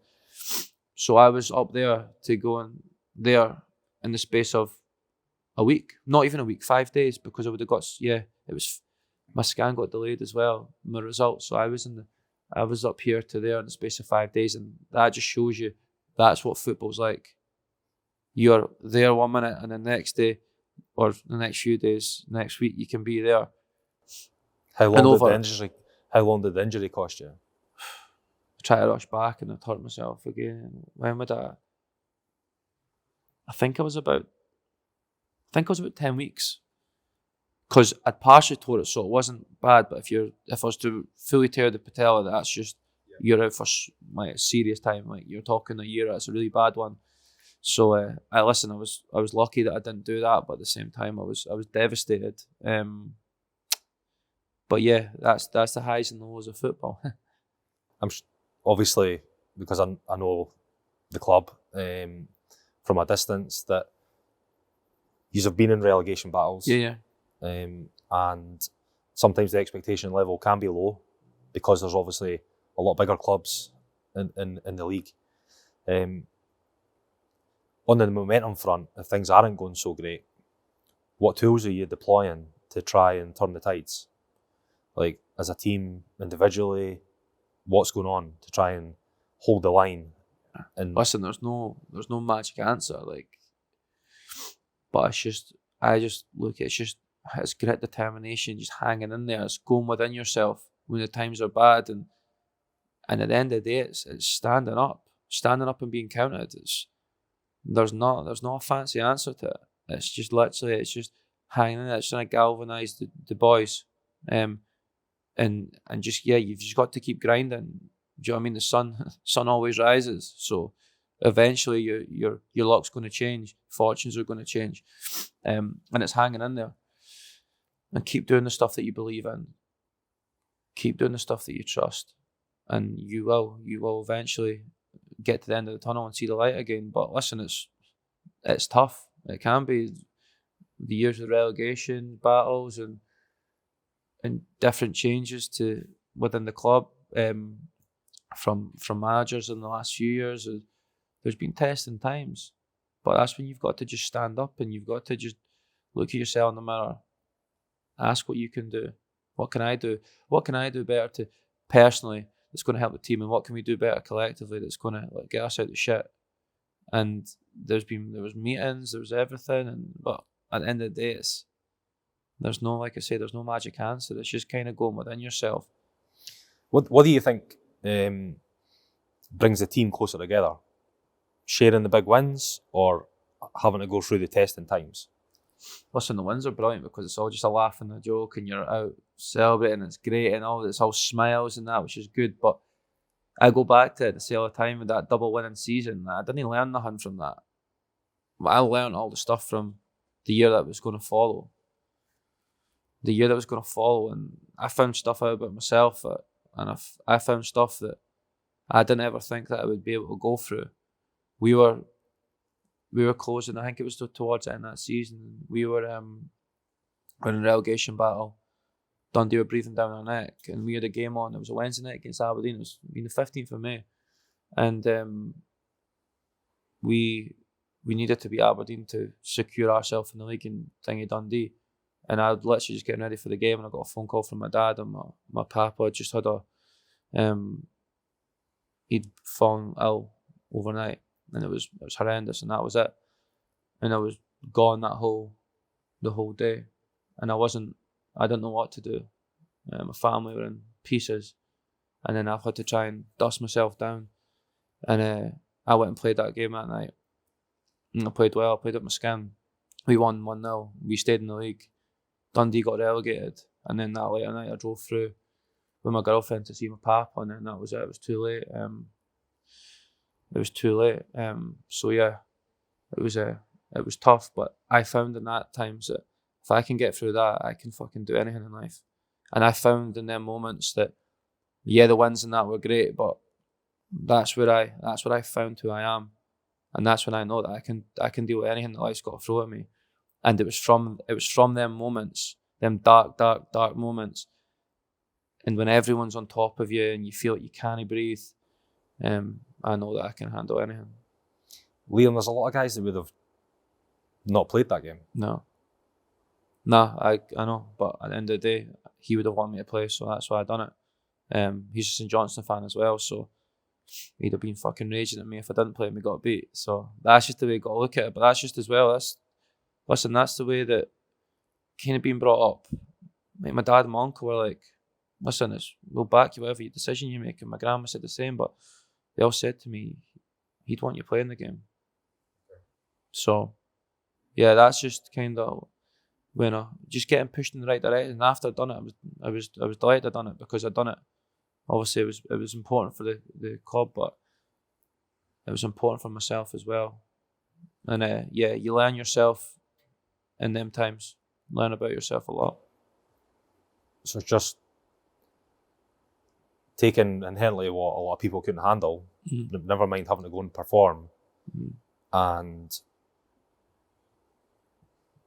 So I was up there to go in there in the space of a week, not even a week, 5 days, because I would have got, it was, my scan got delayed as well, my results. So I was up here to there in the space of 5 days, and that just shows you that's what football's like. You're there 1 minute, and the next day, or the next few days, next week, you can be there. How long did the injury cost you? I tried to rush back and I hurt myself again. When would I think it was about 10 weeks. Because I'd partially tore it, so it wasn't bad. But if I was to fully tear the patella, that's just you're out for like serious time. Like you're talking a year. That's a really bad one. So I was lucky that I didn't do that, but at the same time I was devastated. But yeah, that's the highs and lows of football. I'm obviously, because I know the club from a distance, that you have been in relegation battles. Yeah. And sometimes the expectation level can be low because there's obviously a lot bigger clubs in the league. On the momentum front, if things aren't going so great, what tools are you deploying to try and turn the tides? Like, as a team, individually, what's going on to try and hold the line? And listen, there's no magic answer. Like, but I just look at it's grit, determination, just hanging in there. It's going within yourself when the times are bad, and at the end of the day, it's standing up and being counted. There's not a fancy answer to it. It's just literally, it's just hanging in there. It's trying to galvanise the boys, and just, yeah, you've just got to keep grinding. Do you know what I mean? The sun always rises, so eventually your luck's going to change, fortunes are going to change, and it's hanging in there. And keep doing the stuff that you believe in. Keep doing the stuff that you trust, and you will eventually get to the end of the tunnel and see the light again. But listen, it's tough. It can be the years of relegation battles and different changes to within the club, from managers in the last few years. There's been testing times, but that's when you've got to just stand up and you've got to just look at yourself in the mirror, ask what you can do. What can I do? What can I do better to personally that's going to help the team, and what can we do better collectively that's going to get us out of the shit? And there was meetings, there was everything, but at the end of the day, there's no, like I say, there's no magic answer. It's just kind of going within yourself. What do you think brings the team closer together? Sharing the big wins or having to go through the testing times? Listen, the wins are brilliant because it's all just a laugh and a joke, and you're out celebrating. It's great and all. It's all smiles and that, which is good. But I go back to it say all the time with that double winning season. I didn't learn nothing from that. I learned all the stuff from the year that was going to follow. And I found stuff out about myself, and I found stuff that I didn't ever think that I would be able to go through. We were closing. I think it was towards the end of that season. We were in a relegation battle. Dundee were breathing down our neck, and we had a game on. It was a Wednesday night against Aberdeen. It was the 15th of May, and we needed to beat Aberdeen to secure ourselves in the league and thingy Dundee. And I was literally just getting ready for the game, and I got a phone call from my dad, and my papa just had he'd fallen ill overnight, and it was horrendous, and that was it. And I was gone the whole day, and I didn't know what to do. My family were in pieces, and then I've had to try and dust myself down. And I went and played that game that night, and I played well. I played up my skin. We won 1-0. We stayed in the league. Dundee got relegated, and then that later night I drove through with my girlfriend to see my papa, and then that was it. It was too late. So yeah, it was tough, but I found in that times that if I can get through that, I can fucking do anything in life. And I found in them moments that, yeah, the wins and that were great, but that's where I found who I am, and that's when I know that I can deal with anything that life's got to throw at me. And it was from them moments, them dark moments, and when everyone's on top of you and you feel like you can't breathe, I know that I can handle anything. Liam, there's a lot of guys that would have not played that game. No, I know, but at the end of the day, he would have wanted me to play, so that's why I done it. He's a St Johnstone fan as well, so he'd have been fucking raging at me if I didn't play and we got beat. So that's just the way you got to look at it. But that's just as well. That's the way that kind of being brought up. Like my dad and my uncle were like, listen, we'll back you whatever your decision you make. And my grandma said the same, but they all said to me, he'd want you playing the game. So, yeah, that's just kind of, just getting pushed in the right direction. And after I'd done it, I was delighted I'd done it because I'd done it. Obviously, it was important for the club, but it was important for myself as well. And yeah, you learn yourself in them times. Learn about yourself a lot. So it's just taking inherently what a lot of people couldn't handle, never mind having to go and perform. And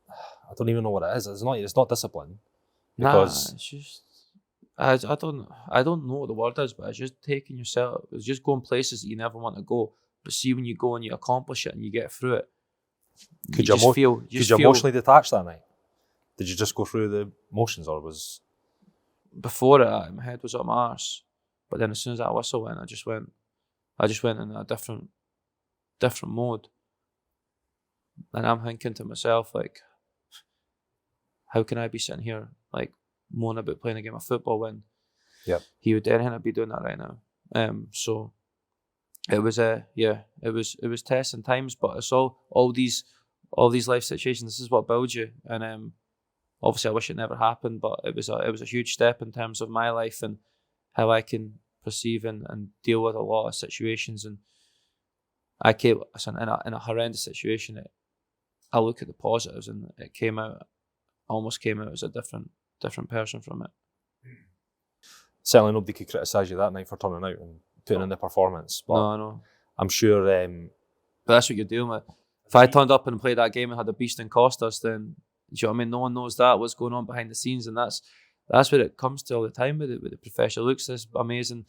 I don't even know what it is. It's not discipline. Because it's just I don't know what the word is, but it's just taking yourself. It's just going places that you never want to go. But see, when you go and you accomplish it and you get through it, could you emotionally detach that night? Did you just go through the motions, or was... Before it, my head was up my arse. But then as soon as that whistle went, I just went in a different mode. And I'm thinking to myself, like, how can I be sitting here, like, moaning about playing a game of football when he would anything be doing that right now? So it was it was testing times, but it's all these life situations. This is what builds you, and obviously I wish it never happened, but it was a huge step in terms of my life and how I can perceive and deal with a lot of situations. And I came in a horrendous situation. I look at the positives, and it almost came out as a different person from it. Certainly nobody could criticise you that night for turning out and putting in the performance. But No. I'm sure... but that's what you're dealing with. If I turned up and played that game and had a beast and cost us, then, do you know what I mean? No one knows what's going on behind the scenes, and that's what it comes to all the time with the professional. Looks this amazing.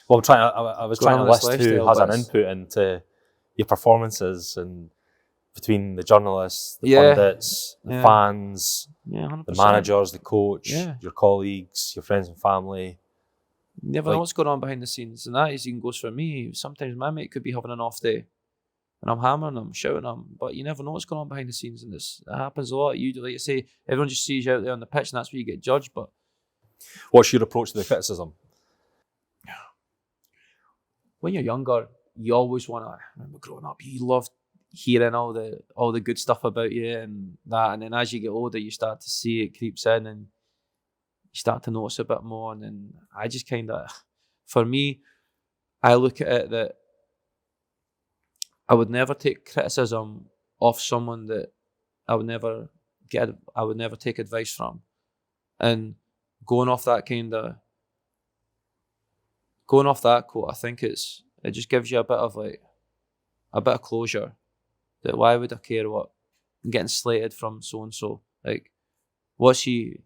Well, I was trying to list who has an input into your performances, and between the journalists, the pundits, the fans, 100%. the managers, the coach, your colleagues, your friends and family. You never know what's going on behind the scenes, and that even goes for me. Sometimes my mate could be having an off day, and I'm hammering him, shouting him, but you never know what's going on behind the scenes, and it happens a lot. You, like you say, everyone just sees you out there on the pitch, and that's where you get judged. But what's your approach to the criticism? When you're younger, you always want to. I remember growing up, you loved hearing all the good stuff about you and that, and then as you get older, you start to see it creeps in, and you start to notice a bit more. And then I just kind of, for me, I look at it that I would never take criticism off someone that I would never take advice from. And going off that quote, I think it just gives you a bit of closure. That why would I care what I'm getting slated from so and so? Like, what's he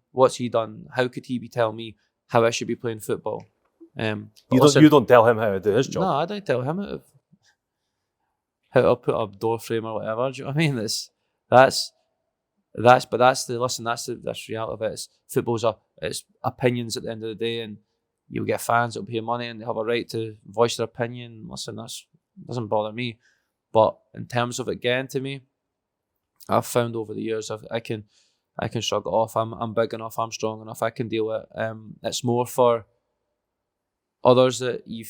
done? How could he be telling me how I should be playing football? You don't tell him how to do his job. No, I don't tell him how to put a door frame or whatever. Do you know what I mean? That's the reality of it. It's opinions at the end of the day, and you'll get fans that'll pay money and they have a right to voice their opinion. Listen, that doesn't bother me. But in terms of it getting to me, I've found over the years I can shrug it off. I'm big enough. I'm strong enough. I can deal with it. It's more for others that you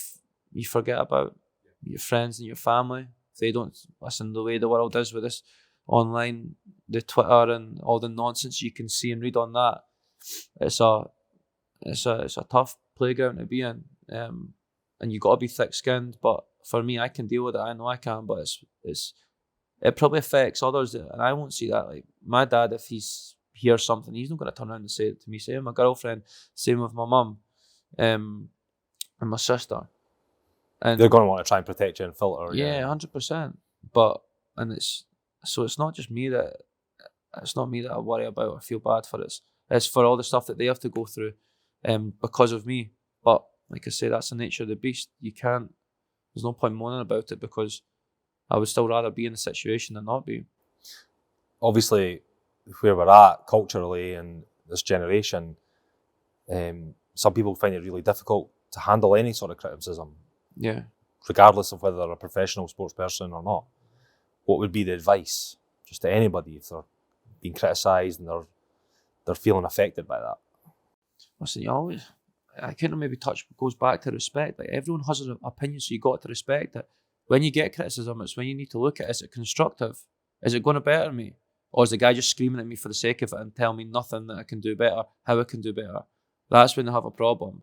forget about, your friends and your family. If they don't listen, the way the world is with this online, the Twitter and all the nonsense you can see and read on that, it's a tough playground to be in. And you got to be thick-skinned. But for me, I can deal with it. I know I can. But it probably affects others, and I won't see that. Like my dad, if he's hears something, he's not going to turn around and say it to me. Same with my girlfriend. Same with my mum, and my sister. And they're going to want to try and protect you and filter. Yeah, 100%. But it's not just me that I worry about or feel bad for. It's for all the stuff that they have to go through, because of me. But like I say, that's the nature of the beast. There's no point moaning about it, because I would still rather be in the situation than not be. Obviously, where we're at culturally in this generation, some people find it really difficult to handle any sort of criticism. Yeah. Regardless of whether they're a professional sports person or not. What would be the advice just to anybody if they're being criticised and they're feeling affected by that? Listen, I kind of maybe goes back to respect. Like everyone has an opinion, so you got to respect it. When you get criticism, it's when you need to look at it. Is it constructive? Is it going to better me? Or is the guy just screaming at me for the sake of it and telling me nothing that I can do better, how I can do better? That's when they have a problem.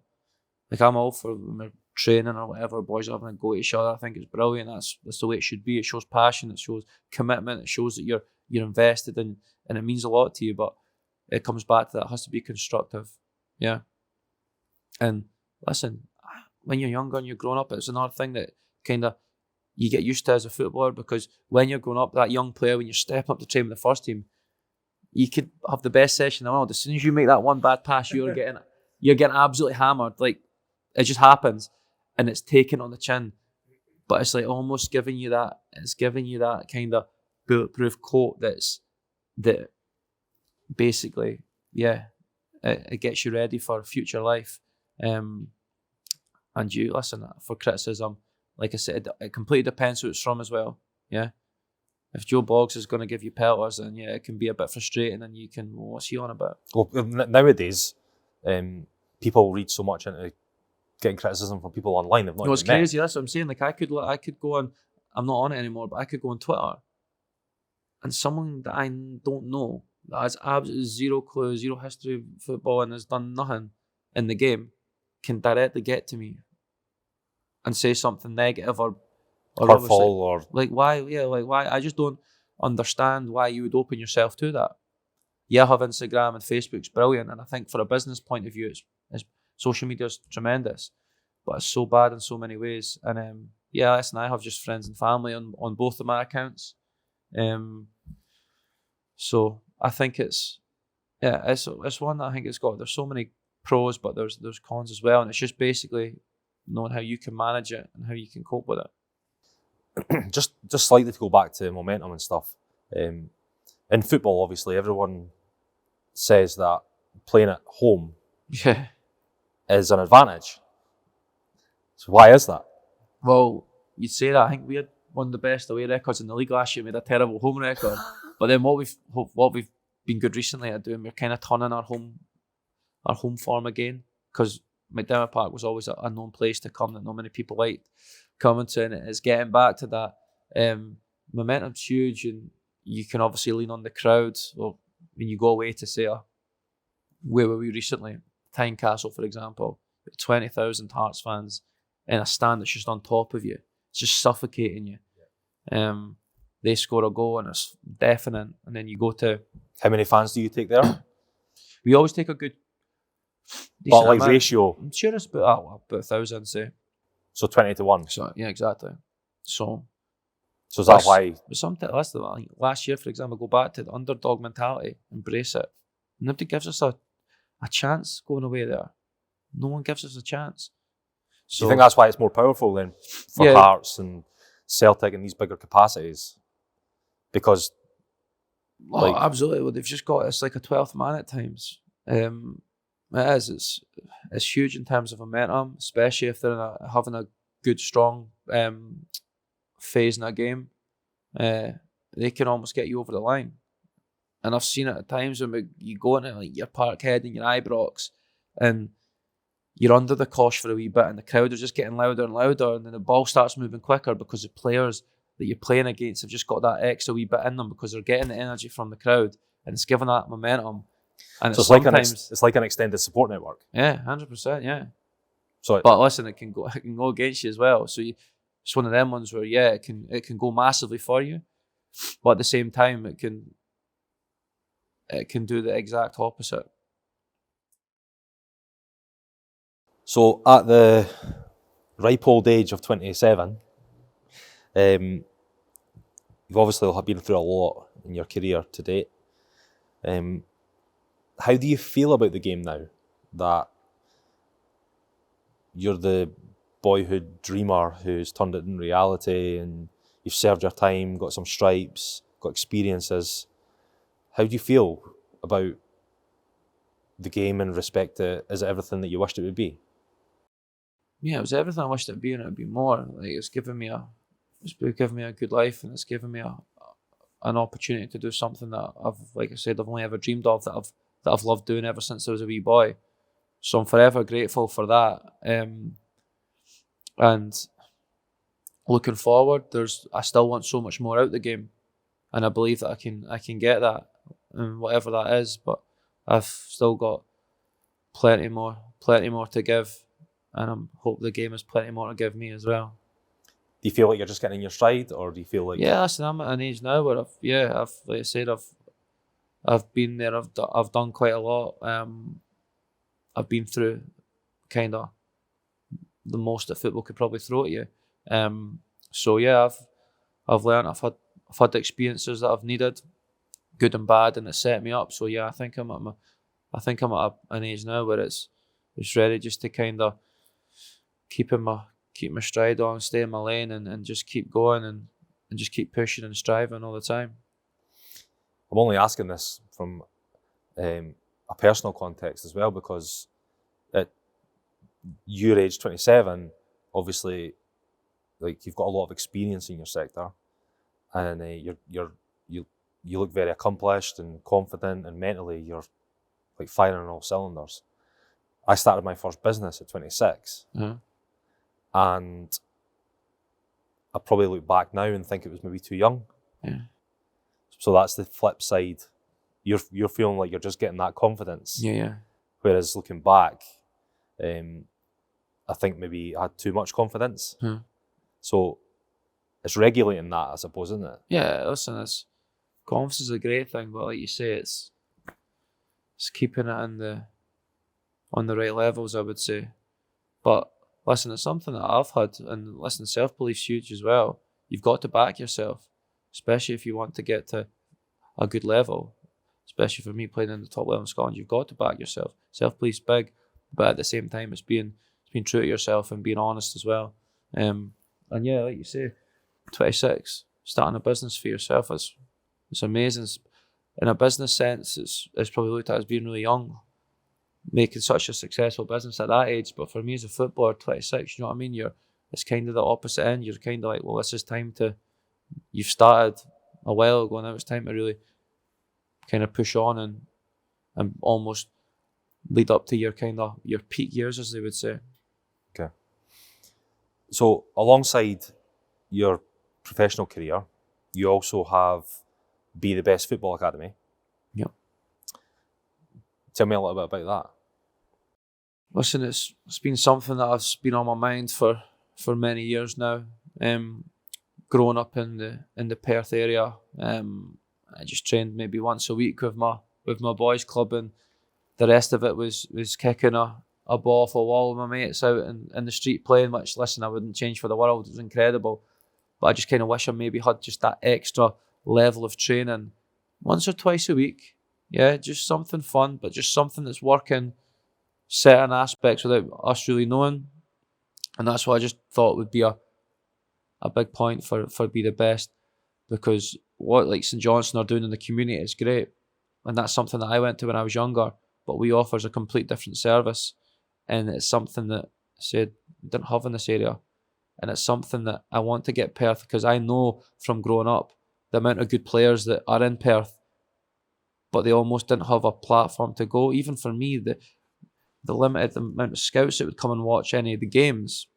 Like I'm all for when we're training or whatever, boys are having a go at each other. I think it's brilliant. That's the way it should be. It shows passion. It shows commitment. It shows that you're invested in, and it means a lot to you. But it comes back to that. It has to be constructive. Yeah. And listen, when you're younger and you're growing up, it's another thing that kind of you get used to as a footballer, because when you're growing up, that young player, when you're stepping up to train with the first team, you could have the best session in the world. As soon as you make that one bad pass, you're getting absolutely hammered. Like it just happens, and it's taken on the chin. But it's like almost giving you that. It's giving you that kind of bulletproof coat that basically, yeah, it gets you ready for future life. And you listen, for criticism, like I said, it completely depends who it's from as well. Yeah. If Joe Boggs is going to give you pelters, then yeah, it can be a bit frustrating, and you can, well, what's he on about? Well, nowadays, people read so much into getting criticism from people online they've not No, it's even met. crazy. That's what I'm saying. Like I could go on. I'm not on it anymore, but I could go on Twitter, and someone that I don't know, that has absolutely zero clue, zero history of football, and has done nothing in the game, can directly get to me and say something negative or Hurtful or like why? Yeah, like why? I just don't understand why you would open yourself to that. Yeah, I have Instagram and Facebook's brilliant, and I think for a business point of view, it's social media is tremendous, but it's so bad in so many ways. And yeah, listen, I have just friends and family on both of my accounts. So I think it's one that I think it's got. There's so many pros, but there's cons as well, and it's just basically knowing how you can manage it and how you can cope with it. just slightly to go back to momentum and stuff. In football, obviously, everyone says that playing at home is an advantage. So why is that? Well, you'd say that. I think we had one of the best away records in the league last year. We had a terrible home record, but then what we've been good recently at doing, we're kind of turning our home form again, because McDermott Park was always a known place to come that not many people liked coming to, and it's getting back to that. Momentum's huge, and you can obviously lean on the crowds. Well, when you go away to say, where were we recently? Tynecastle, for example, 20,000 Hearts fans in a stand that's just on top of you. It's just suffocating you. They score a goal and it's deafening, and then you go to... How many fans do you take there? We always take a good... But like ratio? I'm sure it's about 1,000, say. So 20 to 1? So, yeah, exactly. So is that why... Sometimes, last year, for example, go back to the underdog mentality, embrace it. Nobody gives us a chance going away there. No one gives us a chance. So, do you think that's why it's more powerful then for Hearts and Celtic in these bigger capacities? Because... absolutely. Well, they've just got, it's like a 12th man at times. It is. It's huge in terms of momentum, especially if they're having a good, strong phase in a game. They can almost get you over the line. And I've seen it at times when you go into like your Parkhead and your Ibrox, and you're under the cosh for a wee bit, and the crowd are just getting louder and louder, and then the ball starts moving quicker because the players that you're playing against have just got that extra wee bit in them because they're getting the energy from the crowd, and it's giving that momentum. And so it's like an extended support network. Yeah, 100%. Yeah. So, but listen, it can go against you as well. So it's one of them ones where it can go massively for you, but at the same time it can do the exact opposite. So at the ripe old age of 27, you've obviously been through a lot in your career to date. How do you feel about the game now that you're the boyhood dreamer who's turned it in reality, and you've served your time, got some stripes, got experiences? How do you feel about the game in respect to, is it everything that you wished it would be? Yeah, it was everything I wished it would be, and it would be more. Like it's given me a good life, and it's given me an opportunity to do something that I've only ever dreamed of, that I've loved doing ever since I was a wee boy. So I'm forever grateful for that. And looking forward, I still want so much more out the game, and I believe that I can get that, and whatever that is. But I've still got plenty more to give, and I hope the game has plenty more to give me as well. Do you feel like you're just getting in your stride, or do you feel like... Yeah, listen, I'm at an age now where I've been there. I've done quite a lot. I've been through kind of the most that football could probably throw at you. So yeah, I've learned. I've had the experiences that I've needed, good and bad, and it set me up. So yeah, I think I'm at an age now where it's ready just to kind of keep my stride on, stay in my lane, and just keep going and just keep pushing and striving all the time. I'm only asking this from a personal context as well, because at your age, 27, obviously, like, you've got a lot of experience in your sector, and you look very accomplished and confident, and mentally you're like firing on all cylinders. I started my first business at 26, and I probably look back now and think it was maybe too young. Yeah. So that's the flip side. You're feeling like you're just getting that confidence. Yeah. Whereas looking back, I think maybe I had too much confidence. So it's regulating that, I suppose, isn't it? Yeah, listen, confidence is a great thing, but like you say, it's keeping it on the right levels, I would say. But listen, it's something that I've had, and listen, self-belief's huge as well. You've got to back yourself, especially if you want to get to a good level. Especially for me playing in the top level in Scotland, you've got to back yourself. Self-belief's big, but at the same time, it's being true to yourself and being honest as well. And yeah, like you say, 26, starting a business for yourself, it's amazing. In a business sense, it's probably looked at as being really young, making such a successful business at that age. But for me as a footballer, 26, you know what I mean? It's kind of the opposite end. You're kind of like, well, this is time you've started a while ago, now it's time to really kind of push on and almost lead up to your peak years, as they would say. Okay. So alongside your professional career, you also have Be the Best Football Academy. Yep. Tell me a little bit about that. Listen, it's been something that has been on my mind for many years now. Growing up in the Perth area, I just trained maybe once a week with my boys club, and the rest of it was kicking a ball off a wall with my mates out in the street playing, which, listen, I wouldn't change for the world. It was incredible. But I just kind of wish I maybe had just that extra level of training once or twice a week. Yeah, just something fun, but just something that's working certain aspects without us really knowing. And that's what I just thought would be a big point for Be the Best, because what like St Johnstone are doing in the community is great. And that's something that I went to when I was younger, but we offers a complete different service. And it's something that I said we didn't have in this area. And it's something that I want to get Perth, because I know from growing up the amount of good players that are in Perth, but they almost didn't have a platform to go. Even for me, the limited amount of scouts that would come and watch any of the games,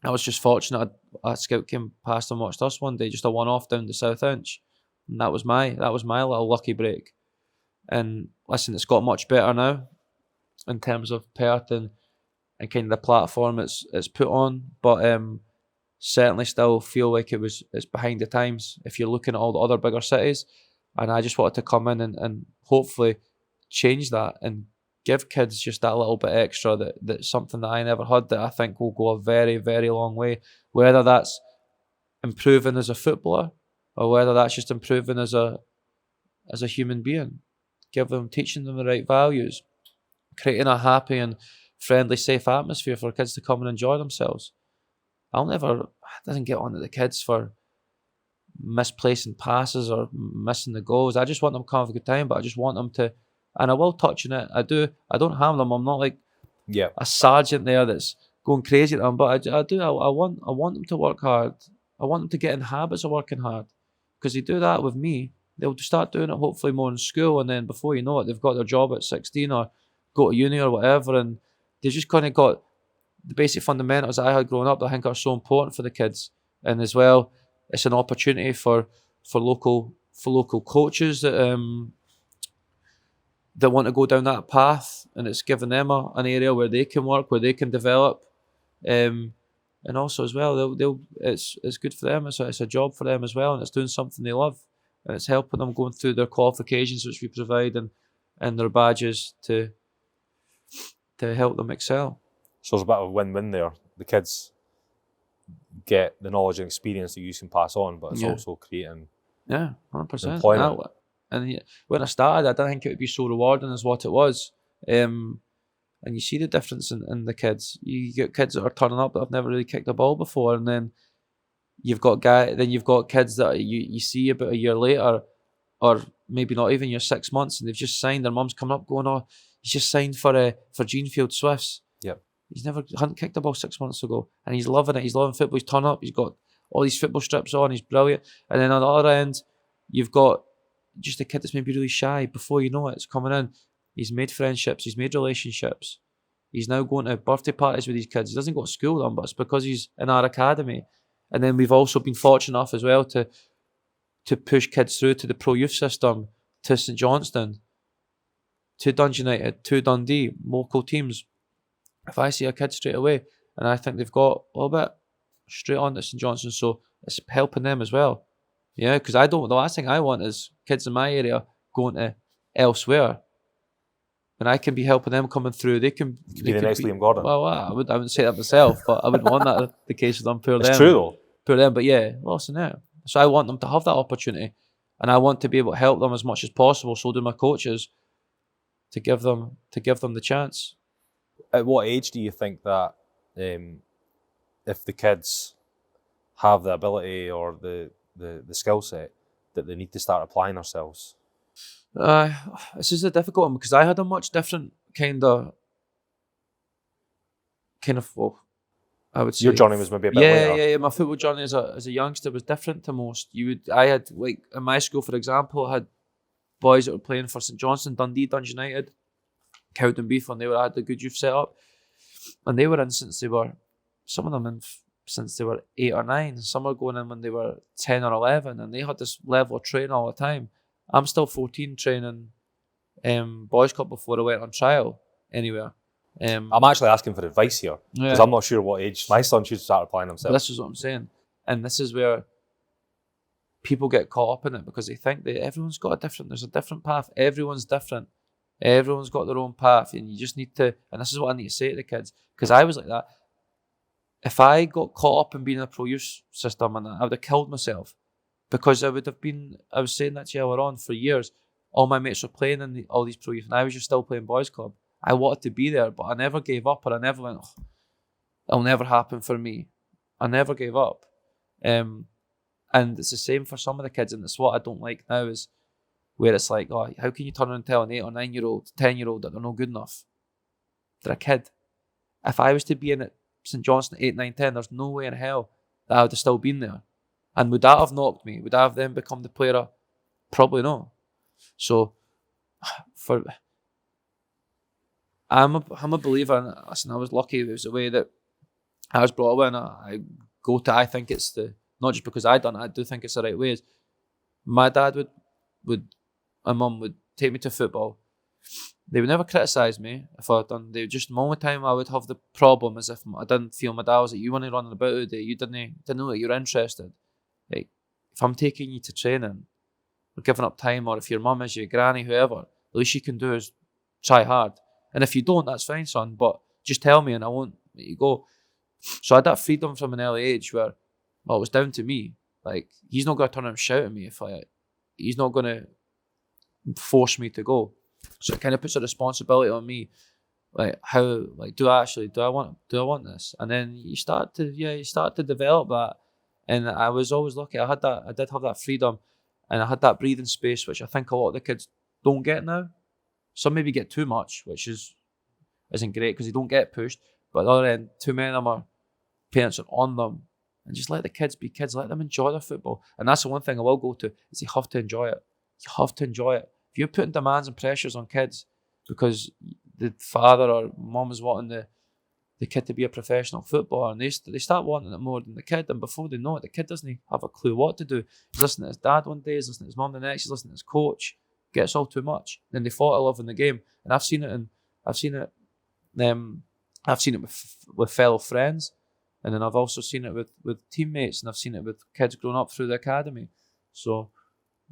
I was just fortunate a scout came past and watched us one day, just a one-off down the South Inch. And that was my little lucky break. And listen, it's got much better now in terms of Perth and kind of the platform it's put on, but certainly still feel like it's behind the times if you're looking at all the other bigger cities. And I just wanted to come in and hopefully change that and give kids just that little bit extra, that's something that I never had, that I think will go a very, very long way, whether that's improving as a footballer or whether that's just improving as a human being. Teaching them the right values, creating a happy and friendly, safe atmosphere for kids to come and enjoy themselves. I doesn't get on to the kids for misplacing passes or missing the goals. I just want them to have a good time, but I just want them to, and I will touch on it. I don't harm them. I'm not like a sergeant there that's going crazy at them, but I want them to work hard. I want them to get in habits of working hard, because they do that with me, they'll start doing it hopefully more in school, and then before you know it, they've got their job at 16 or go to uni or whatever, and they've just kind of got the basic fundamentals that I had growing up that I think are so important for the kids. And as well, it's an opportunity for local coaches that want to go down that path, and it's given them an area where they can work, where they can develop, and also as well, it's good for them. It's a job for them as well, and it's doing something they love, and it's helping them going through their qualifications, which we provide, and their badges to help them excel. So there's a bit of a win-win there. The kids get the knowledge and experience that you can pass on, but it's also creating 100% employment. And when I started, I didn't think it would be so rewarding as what it was. And you see the difference in the kids. You get kids that are turning up that have never really kicked a ball before, and then you've got kids that you see about a year later or maybe not even your 6 months, and they've just signed. Their mum's coming up going, "Oh, he's just signed for Genefield Swifts." Yep. He's never hadn't kicked a ball 6 months ago, and he's loving it. He's loving football. He's turned up. He's got all these football strips on. He's brilliant. And then on the other end, you've got just a kid that's maybe really shy. Before you know it, it's coming in. He's made friendships. He's made relationships. He's now going to birthday parties with these kids. He doesn't go to school with them, but it's because he's in our academy. And then we've also been fortunate enough as well to push kids through to the pro youth system, to St Johnstone, to Dundee United, to Dundee, local teams. If I see a kid straight away and I think they've got a little bit, straight on to St Johnstone, so it's helping them as well. Yeah, because the last thing I want is kids in my area going to elsewhere. And I can be helping them coming through. They can be the next Liam Gordon. Well, I wouldn't say that myself, but I wouldn't want that the case with them. Poor them. It's true though. Poor them, but yeah, listen there. So I want them to have that opportunity, and I want to be able to help them as much as possible. So do my coaches, to give them the chance. At what age do you think that if the kids have the ability or the skill set that they need to start applying themselves? This is a difficult one because I had a much different kind of well, I would say your journey was maybe a bit later. Yeah. My football journey as a youngster was different to most. I had, like, in my school, for example, I had boys that were playing for St Johnstone, Dundee United, Cowden Beef, when I had the good youth set up, and they were in since they were, some of them in since they were 8 or 9, some were going in when they were 10 or 11, and they had this level of training all the time. I'm still 14 training boys club before I went on trial anywhere. I'm actually asking for advice here because I'm not sure what age my son should start applying himself. This is what I'm saying, and this is where people get caught up in it because they think that everyone's got there's a different path. Everyone's different. Everyone's got their own path, and you just need to. And this is what I need to say to the kids, because I was like that. If I got caught up in being in a pro youth system, and I would have killed myself, because I was saying that to you earlier on, for years, all my mates were playing in all these pro youth, and I was just still playing boys club. I wanted to be there, but I never gave up, or I never went, oh, it'll never happen for me. I never gave up. And it's the same for some of the kids, and it's what I don't like now, is where it's like, oh, how can you turn around and tell an 8 or 9-year-old, 10-year-old that they're not good enough? They're a kid. If I was to be in at St Johnstone 8, 9, 10, there's no way in hell that I would have still been there. And would that have knocked me? Would I have then become the player? Probably no. So, I'm a believer, and listen, I was lucky. It was the way that I was brought up in. I think it's not just because I done it, I do think it's the right way. My dad my mum would take me to football. They would never criticise me if I had done. They would just, the only time I would have the problem is if I didn't feel my dad was like, you want to run about today, you didn't know that you're interested. Like, if I'm taking you to training, or giving up time, or if your mum is your granny, whoever, the least you can do is try hard. And if you don't, that's fine, son, but just tell me and I won't let you go. So I had that freedom from an early age where, well, it was down to me. Like, he's not going to turn around and shout at me he's not going to force me to go. So it kind of puts a responsibility on me. Like, do I want this? And then you start to develop that. And I was always lucky. I did have that freedom, and I had that breathing space, which I think a lot of the kids don't get now. Some maybe get too much, which isn't great because they don't get pushed. But on the other end, too many of them parents are on them, and just let the kids be kids. Let them enjoy their football, and that's the one thing I will go to, is you have to enjoy it. You have to enjoy it. If you're putting demands and pressures on kids because the father or mum is wanting the kid to be a professional footballer, and they start wanting it more than the kid, and before they know it, the kid doesn't have a clue what to do. He's listening to his dad one day, he's listening to his mum the next, he's listening to his coach. Gets all too much. Then they fall out of love in the game, and I've seen it with fellow friends, and then I've also seen it with teammates, and I've seen it with kids growing up through the academy. So,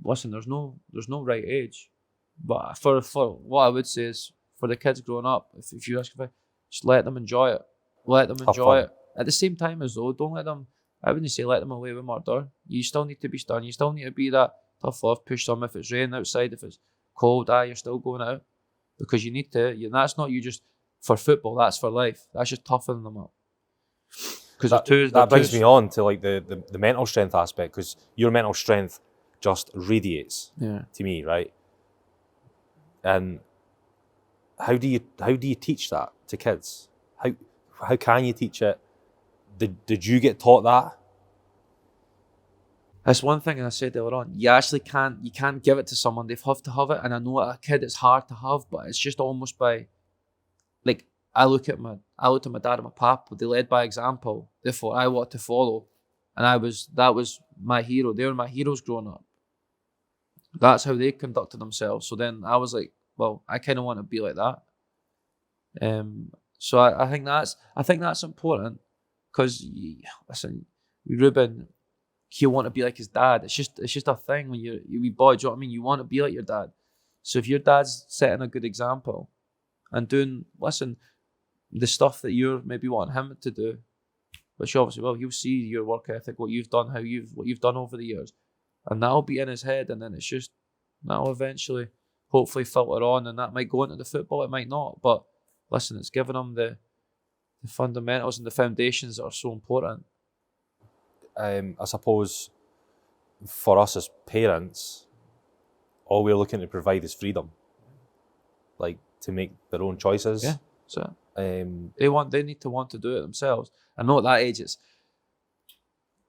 listen, there's no right age, but for what I would say is, for the kids growing up, if you ask me, just let them enjoy it. Let them enjoy it. At the same time as though, don't let them. I wouldn't say let them away with murder. You still need to be stern. You still need to be that tough love, push them. If it's raining outside, if it's cold, you're still going out, because you need to. That's not you just for football. That's for life. That's just toughening them up. Because that brings me on to like the mental strength aspect, because your mental strength just radiates to me, right? And how do you teach that to kids? How can you teach it? Did you get taught that? That's one thing, and I said earlier on, you can't give it to someone. They have to have it. And I know a kid it's hard to have, but it's just almost by, like, I looked at my dad and my papa. They led by example. Therefore, I wanted to follow, and that was my hero. They were my heroes growing up. That's how they conducted themselves. So then I was like, well, I kind of want to be like that. So I think that's important, because listen, Ruben, he'll want to be like his dad. It's just a thing when you're a wee boy. Do you know what I mean? You want to be like your dad. So if your dad's setting a good example and doing, the stuff that you're maybe wanting him to do, which obviously, well, he'll see your work ethic, what you've done, what you've done over the years, and that'll be in his head, and then it's just that'll eventually, hopefully, filter on, and that might go into the football, it might not, but listen, it's giving him the fundamentals and the foundations that are so important. I suppose for us as parents, all we're looking to provide is freedom, like to make their own choices. Yeah, so they need to want to do it themselves. I know at that age it's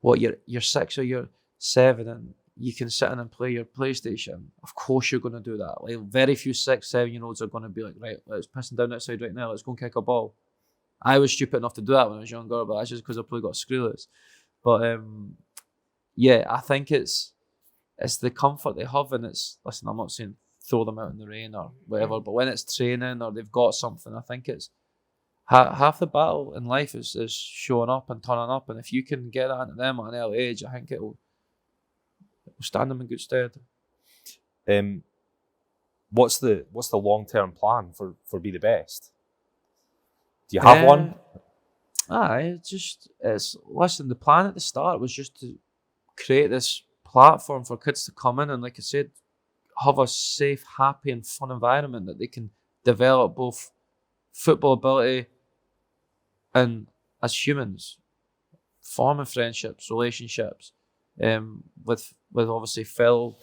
you're 6 or you're 7 and you can sit in and play your PlayStation. Of course you're going to do that. Like, very few 6, 7-year-olds are going to be like, right, let's piss down outside right now. Let's go and kick a ball. I was stupid enough to do that when I was younger, but that's just because I probably got screwless. But yeah, I think it's the comfort they have, and listen, I'm not saying throw them out in the rain or whatever, but when it's training or they've got something, I think it's half the battle in life is showing up and turning up, and if you can get that into them at an early age, I think it'll stand them in good stead. What's the long-term plan for Be the Best? Do you have one? Listen, the plan at the start was just to create this platform for kids to come in and, like I said, have a safe, happy and fun environment that they can develop both football ability and as humans, forming friendships, relationships, with obviously fellow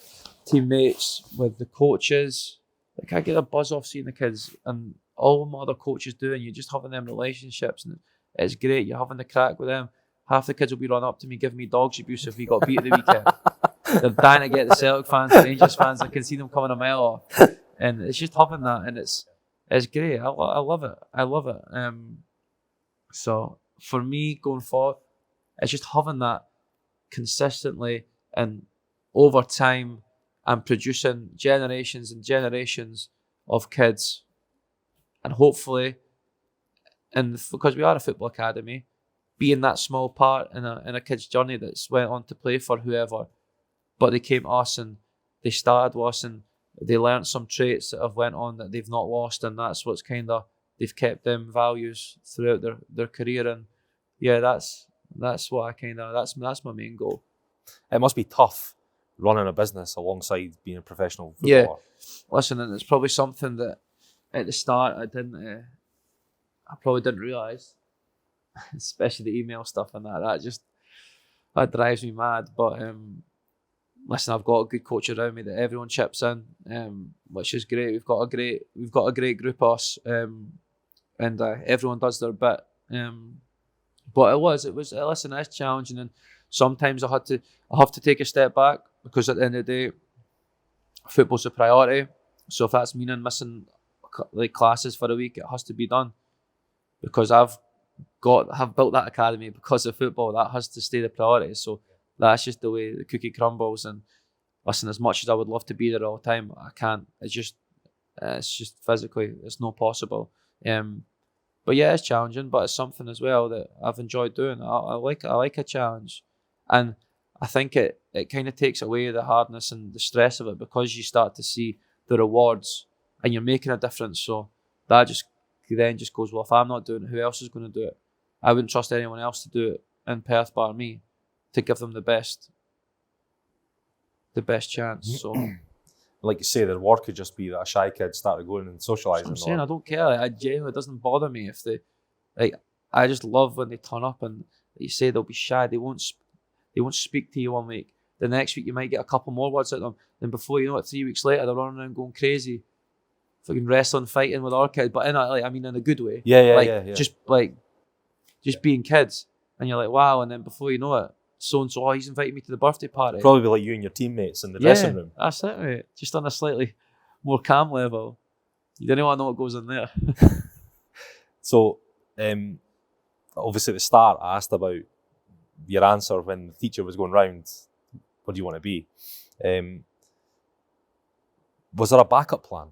teammates, with the coaches. Like, I get a buzz off seeing the kids and all my other coaches do, and you're just having them relationships, and it's great. You're having the crack with them. Half the kids will be running up to me, giving me dog's abuse if we got beat at the weekend. They're dying to get the Celtic fans, the Rangers fans. I can see them coming a mile off, and it's just having that, and it's great. I love it. I love it. So for me going forward, it's just having that consistently and over time, and producing generations and generations of kids, and hopefully, and because we are a football academy, being that small part in a kid's journey that's went on to play for whoever, but they came to us and they started with us and they learned some traits that have went on that they've not lost, and that's what's kind of, they've kept them values throughout their career. And yeah, that's what I kind of, that's my main goal. It must be tough running a business alongside being a professional footballer. Yeah, listen, and it's probably something that at the start I probably didn't realise, especially the email stuff and that drives me mad. But listen, I've got a good coach around me that everyone chips in, which is great. We've got a great group of us, and everyone does their bit. But it was listen, it's challenging, and sometimes I have to take a step back, because at the end of the day, football's a priority. So if that's meaning missing like classes for a week, it has to be done, because I've built that academy because of football. That has to stay the priority. So that's just the way the cookie crumbles. And listen, as much as I would love to be there all the time, I can't. It's just physically, it's not possible. But yeah, it's challenging, but it's something as well that I've enjoyed doing. I like a challenge, and I think it kind of takes away the hardness and the stress of it, because you start to see the rewards and you're making a difference. So that then just goes, well, if I'm not doing it, who else is going to do it? I wouldn't trust anyone else to do it in Perth bar me, to give them the best chance. So, like you say, the reward could just be that a shy kid started going and socialising. I'm saying, I don't care. I genuinely, it doesn't bother me if they, like, I just love when they turn up and you say they'll be shy. They won't speak to you one week. The next week you might get a couple more words out of them. Then before you know it, 3 weeks later they're running around going crazy, fucking wrestling, fighting with our kids, but in a good way. Just being kids, and you're like, wow. And then before you know it, so and so, he's invited me to the birthday party. Probably like you and your teammates in the dressing room. That's it, mate. Just on a slightly more calm level. You don't want to know what goes on there. So, obviously at the start, I asked about your answer when the teacher was going round, what do you want to be? Was there a backup plan?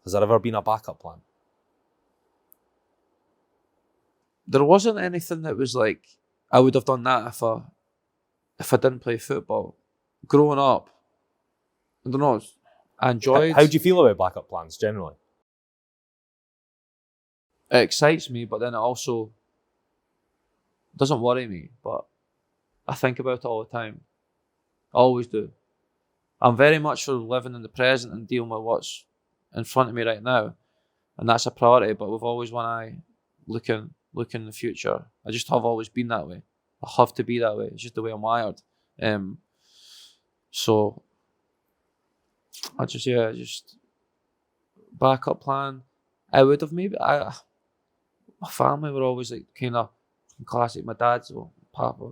Has there ever been a backup plan? There wasn't anything that was like, I would have done that if I didn't play football. Growing up, I don't know, I enjoyed... How do you feel about backup plans generally? It excites me, but then it also doesn't worry me, but I think about it all the time. I always do. I'm very much for living in the present and dealing with what's in front of me right now, and that's a priority, but with always one eye looking in the future. I just have always been that way. I have to be that way. It's just the way I'm wired. So I just backup plan. I would have maybe my family were always like kind of classic. My dad's papa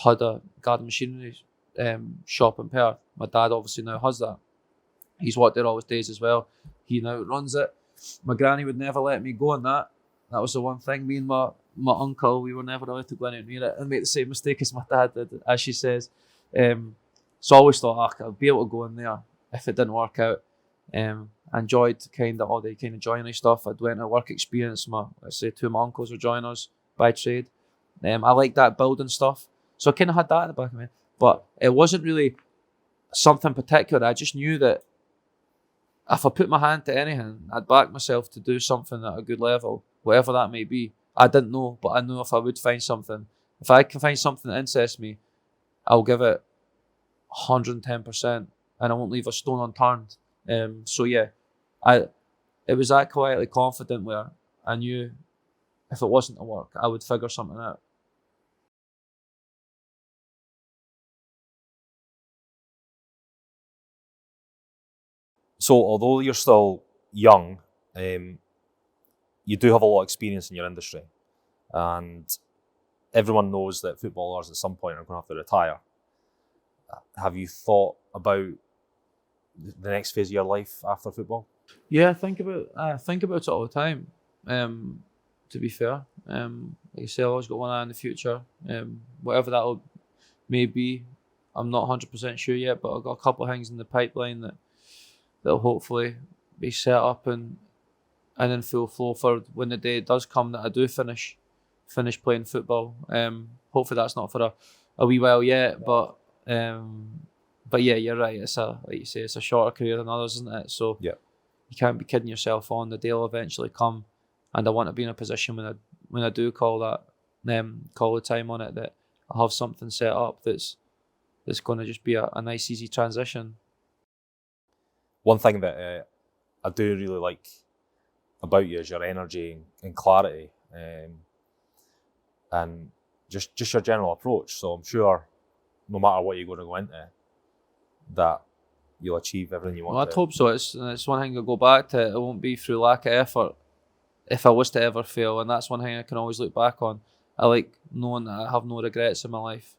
had a garden machinery shop in Perth. My dad obviously now has that. He's worked there all his days as well. He now runs it. My granny would never let me go on that. That was the one thing. Me and my uncle, we were never allowed to go in near it and make the same mistake as my dad did, as she says. So I always thought I'd be able to go in there if it didn't work out. I enjoyed kind of all the kind of joinery stuff. I'd went to work experience. Let's say 2 of my uncles were joiners by trade. I like that building stuff. So I kind of had that in the back of me. But it wasn't really something particular. I just knew that if I put my hand to anything, I'd back myself to do something at a good level, whatever that may be. I didn't know, but I knew if I would find something, if I can find something that interests me, I'll give it 110%, and I won't leave a stone unturned. So yeah, it was that quietly confident where I knew if it wasn't to work, I would figure something out. So although you're still young, you do have a lot of experience in your industry, and everyone knows that footballers at some point are going to have to retire. Have you thought about the next phase of your life after football? Yeah, I think about it all the time. To be fair, like I say, I've always got one eye in the future. Whatever that may be, I'm not 100% sure yet, but I've got a couple of things in the pipeline that'll hopefully be set up and in full flow for when the day does come that I do finish playing football. Hopefully that's not for a wee while yet, but yeah, you're right. Like you say, it's a shorter career than others, isn't it? So yeah, you can't be kidding yourself on. The day will eventually come, and I want to be in a position when I do call the time on it, that I have something set up that's going to just be a nice, easy transition. One thing that I do really like about you is your energy and clarity, and just your general approach. So I'm sure no matter what you're going to go into, that you'll achieve everything you want. Well, I'd hope so. It's one thing I'll go back to. It won't be through lack of effort if I was to ever fail, and that's one thing I can always look back on. I like knowing that I have no regrets in my life.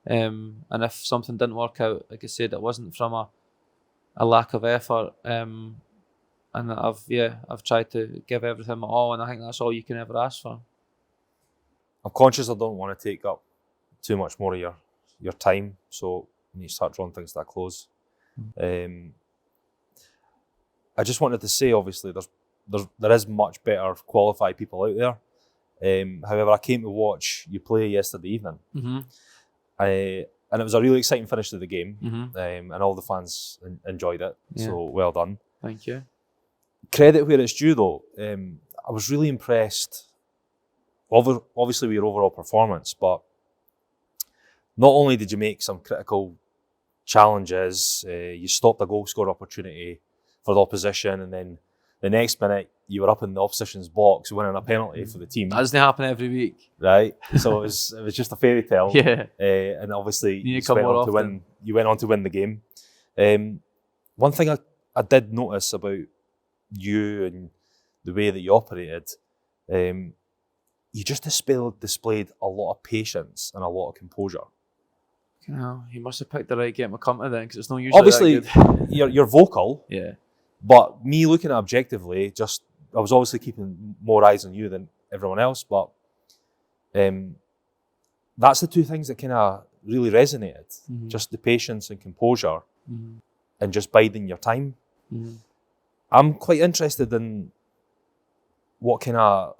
And if something didn't work out, like I said, it wasn't from a lack of effort. And I've tried to give everything my all, and I think that's all you can ever ask for. I'm conscious I don't want to take up too much more of your time, so we need to start drawing things to a close. I just wanted to say, obviously, there is much better qualified people out there. However, I came to watch you play yesterday evening. Mm-hmm. And it was a really exciting finish to the game, Mm-hmm. and all the fans enjoyed it, so well done. Thank you. Credit where it's due, though. I was really impressed, obviously, with your overall performance, but not only did you make some critical challenges, you stopped a goal score opportunity for the opposition, and then The next minute, you were up in the opposition's box winning a penalty for the team. That doesn't happen every week. Right? So it was just a fairy tale. Yeah. And obviously, You went on to win the game. One thing I did notice about you and the way that you operated, you just displayed a lot of patience and a lot of composure. You must have picked the right game to come to then, because it's not usually obviously that good. you're vocal, Yeah. but me looking at it objectively, I was obviously keeping more eyes on you than everyone else, but that's the two things that kind of really resonated. Mm-hmm. Just the patience and composure, Mm-hmm. and just biding your time. Mm-hmm. I'm quite interested in what kind of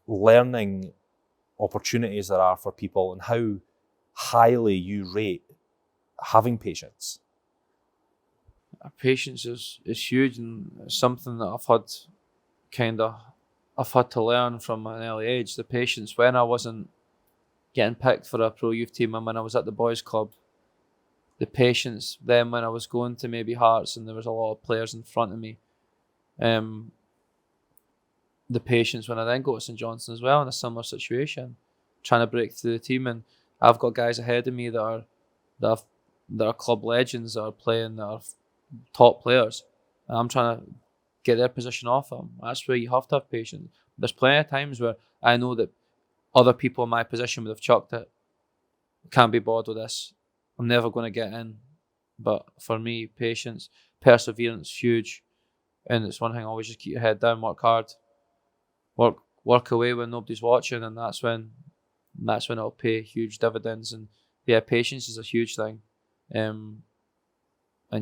learning opportunities there are for people and how highly you rate having patience. Patience is huge, and it's something that I've had to learn from an early age. The patience when I wasn't getting picked for a pro youth team and when I was at the boys club. The patience then when I was going to maybe Hearts and there was a lot of players in front of me. The patience when I then go to St Johnstone as well in a similar situation, trying to break through the team, and I've got guys ahead of me that are club legends, that are playing, that are top players, and I'm trying to get their position off them. That's where you have to have patience. There's plenty of times where I know that other people in my position would have chucked it. Can't be bothered with this. I'm never going to get in. But for me, patience, perseverance, huge. And it's one thing, always just keep your head down, work hard, work away when nobody's watching, and that's when it'll pay huge dividends. And yeah, patience is a huge thing. And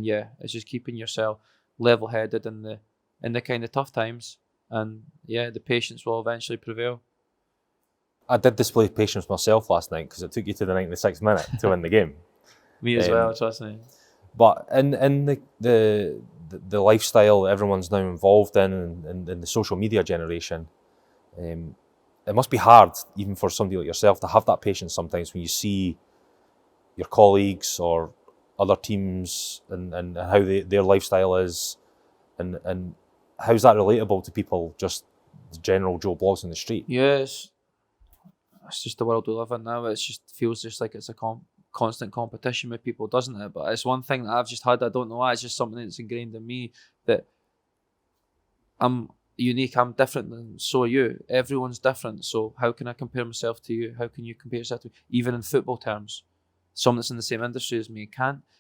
yeah, it's just keeping yourself level-headed in the kind of tough times. And yeah, the patience will eventually prevail. I did display patience myself last night because it took you to the 96th minute to win the game. Me as well, trust me. But in the lifestyle everyone's now involved in and the social media generation, it must be hard even for somebody like yourself to have that patience sometimes when you see your colleagues or other teams and how their lifestyle is, and how's that relatable to people, just the general Joe Blogs in the street? Yes, it's just the world we live in now. It just feels just like it's a constant competition with people, doesn't it? But it's one thing that I've just had, I don't know why, it's just something that's ingrained in me, that I'm unique, I'm different, and so are you. Everyone's different, so how can I compare myself to you? How can you compare yourself to me? Even in football terms, someone that's in the same industry as me,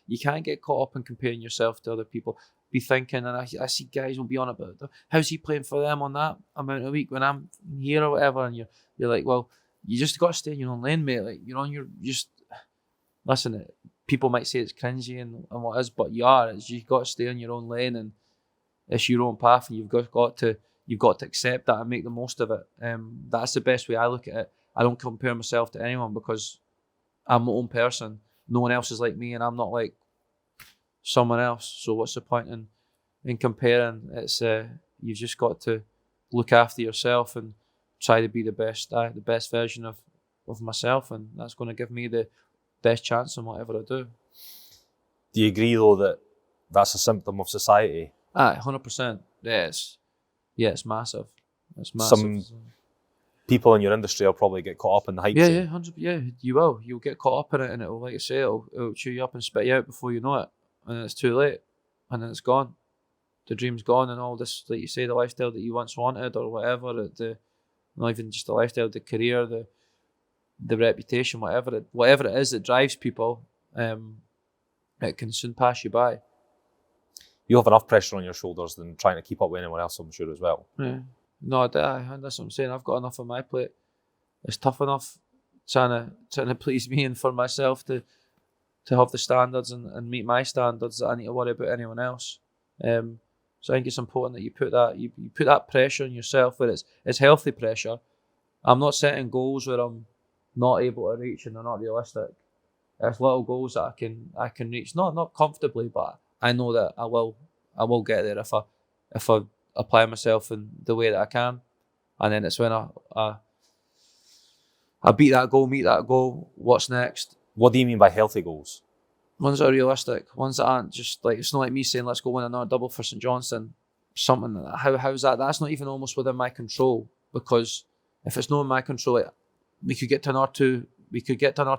you can't get caught up in comparing yourself to other people. Be thinking, and I see guys will be on about, how's he playing for them on that amount a week when I'm here or whatever, and you're like, well, you just got to stay in your own lane, mate. Like, you're on your, just listen. People might say it's cringy and what is, but you've got to stay in your own lane, and it's your own path, and you've got to accept that and make the most of it. That's the best way I look at it. I don't compare myself to anyone because I'm my own person. No one else is like me, and I'm not like someone else. So what's the point in comparing? It's you've just got to look after yourself and try to be the best version of myself, and that's going to give me the best chance in whatever I do. Do you agree though that that's a symptom of society? 100%. Yes. Yeah, it's massive. It's massive. Some people in your industry will probably get caught up in the hype. Yeah, 100%. Yeah, you will. You'll get caught up in it, and it'll, like I say, it'll chew you up and spit you out before you know it, and then it's too late, and then it's gone. The dream's gone, and all this, like you say, the lifestyle that you once wanted or whatever, not even just the lifestyle, the career, the reputation, whatever it is that drives people, it can soon pass you by. You have enough pressure on your shoulders than trying to keep up with anyone else, I'm sure, as well. Yeah. No, that's what I'm saying. I've got enough on my plate. It's tough enough trying to please me and for myself to have the standards and meet my standards that I need to worry about anyone else. So I think it's important that you put that pressure on yourself, where it's healthy pressure. I'm not setting goals where I'm not able to reach and they're not realistic. There's little goals that I can reach, not comfortably, but I know that I will get there if I apply myself in the way that I can. And then it's when I beat that goal, meet that goal. What's next? What do you mean by healthy goals? Ones that are realistic, ones that aren't just like, it's not like me saying let's go win another double for St Johnstone. something how's that? That's not even almost within my control, because if it's not in my control, we could get to another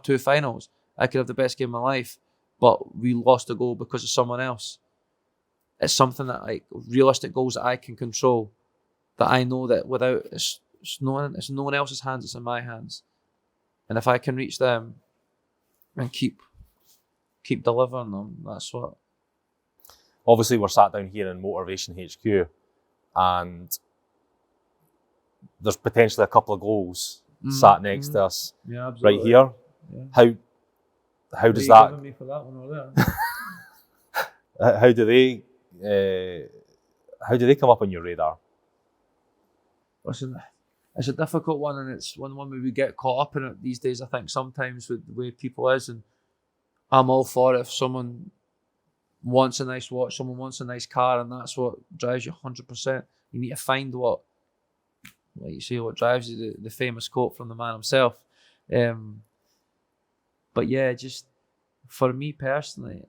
two finals. I could have the best game of my life, but we lost a goal because of someone else. It's something that, like, realistic goals that I can control, that I know that without it's no one else's hands, it's in my hands. And if I can reach them and keep delivering them, that's what. Obviously, we're sat down here in Motorvation HQ, and there's potentially a couple of goals sat next to us right here. Yeah. How does that? Giving me for that one over there? How do they come up on your radar? Listen, it's a difficult one, and it's one where we get caught up in it these days, I think, sometimes, with the way people is. And I'm all for it if someone wants a nice watch, someone wants a nice car, and that's what drives you 100%. You need to find what drives you, the famous quote from the man himself. But yeah, just for me personally,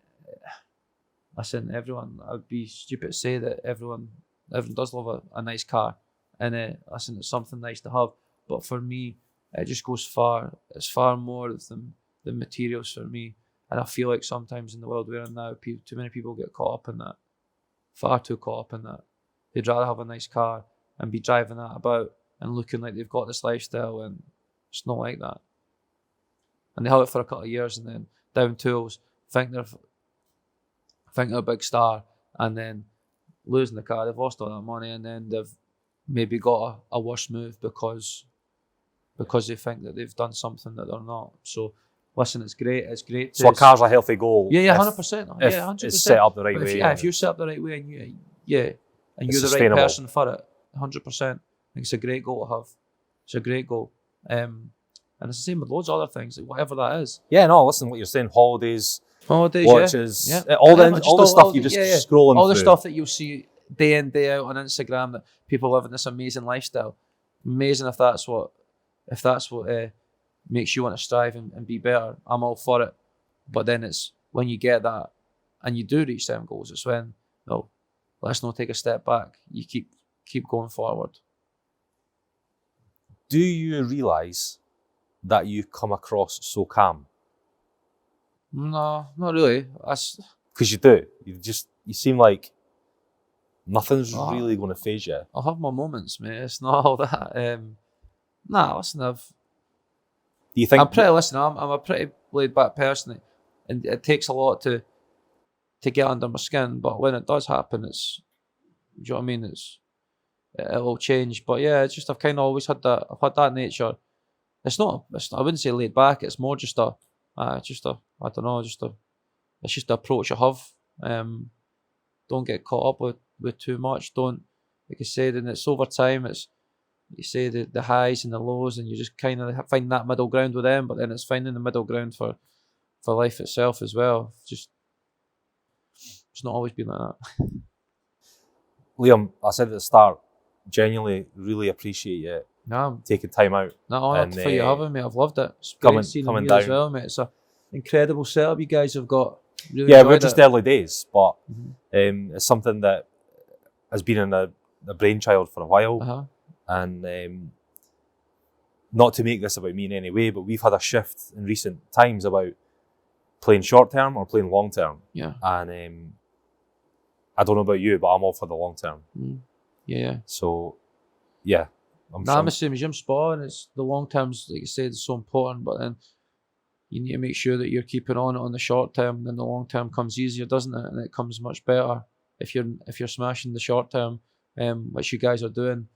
listen, everyone, I'd be stupid to say that everyone does love a nice car. And listen, it's something nice to have. But for me, it just goes far. It's far more than the materials for me. And I feel like sometimes in the world we're in now, too many people get caught up in that. Far too caught up in that. They'd rather have a nice car and be driving that about and looking like they've got this lifestyle, and it's not like that. And they have it for a couple of years, and then down tools, think they're a big star, and then losing the car, they've lost all that money, and then they've maybe got a worse move because they think that they've done something that they're not. So listen, it's great. So a car's a healthy goal. Yeah, 100%. Yeah, 100%. It's set up the right way. If you're set up the right way, and you're the right person for it, 100%. I think it's a great goal to have. It's a great goal. And it's the same with loads of other things, like whatever that is. Yeah, no, listen, what you're saying, holidays, watches, yeah. all the stuff you just scrolling all the through. Stuff that you'll see day in, day out on Instagram, that people live in this amazing lifestyle. Amazing if that's what makes you want to strive and be better. I'm all for it. But then it's when you get that and you do reach them goals, it's when, no, let's not take a step back. You keep going forward. Do you realise that you come across so calm? No, not really. Because you do. You seem like nothing's really going to faze you. I'll have my moments, mate. It's not all that. Listen, do you think I'm a pretty laid back person, and it takes a lot to get under my skin. But when it does happen, do you know what I mean? It'll change. But yeah, it's just I've kind of always had that. I've had that nature. It's not. I wouldn't say laid back. It's more just it's just the approach I have. Don't get caught up with too much. Don't, like I said, and it's over time. It's, you say, the highs and the lows, and you just kind of find that middle ground with them. But then it's finding the middle ground for life itself as well. It's not always been like that. Liam, I said at the start, genuinely really appreciate you taking time out. Honoured for you having me. I've loved it. It's great seeing you as well, mate. It's an incredible setup you guys have got. Really we're just early days, but it's something that has been in a brainchild for a while. And not to make this about me in any way, but we've had a shift in recent times about playing short term or playing long term. Yeah. And I don't know about you, but I'm all for the long term. Yeah. So, yeah. I'm the same as you. I'm spot on. It's the long terms, like you said, is so important, but then you need to make sure that you're keeping on the short term, and then the long term comes easier, doesn't it? And it comes much better if you're smashing the short term, which you guys are doing.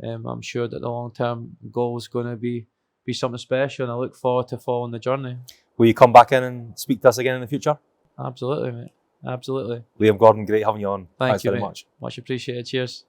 I'm sure that the long term goal is going to be something special, and I look forward to following the journey. Will you come back in and speak to us again in the future? Absolutely, mate. Absolutely. Liam Gordon, great having you on. Thanks very mate. much. Much appreciated. Cheers.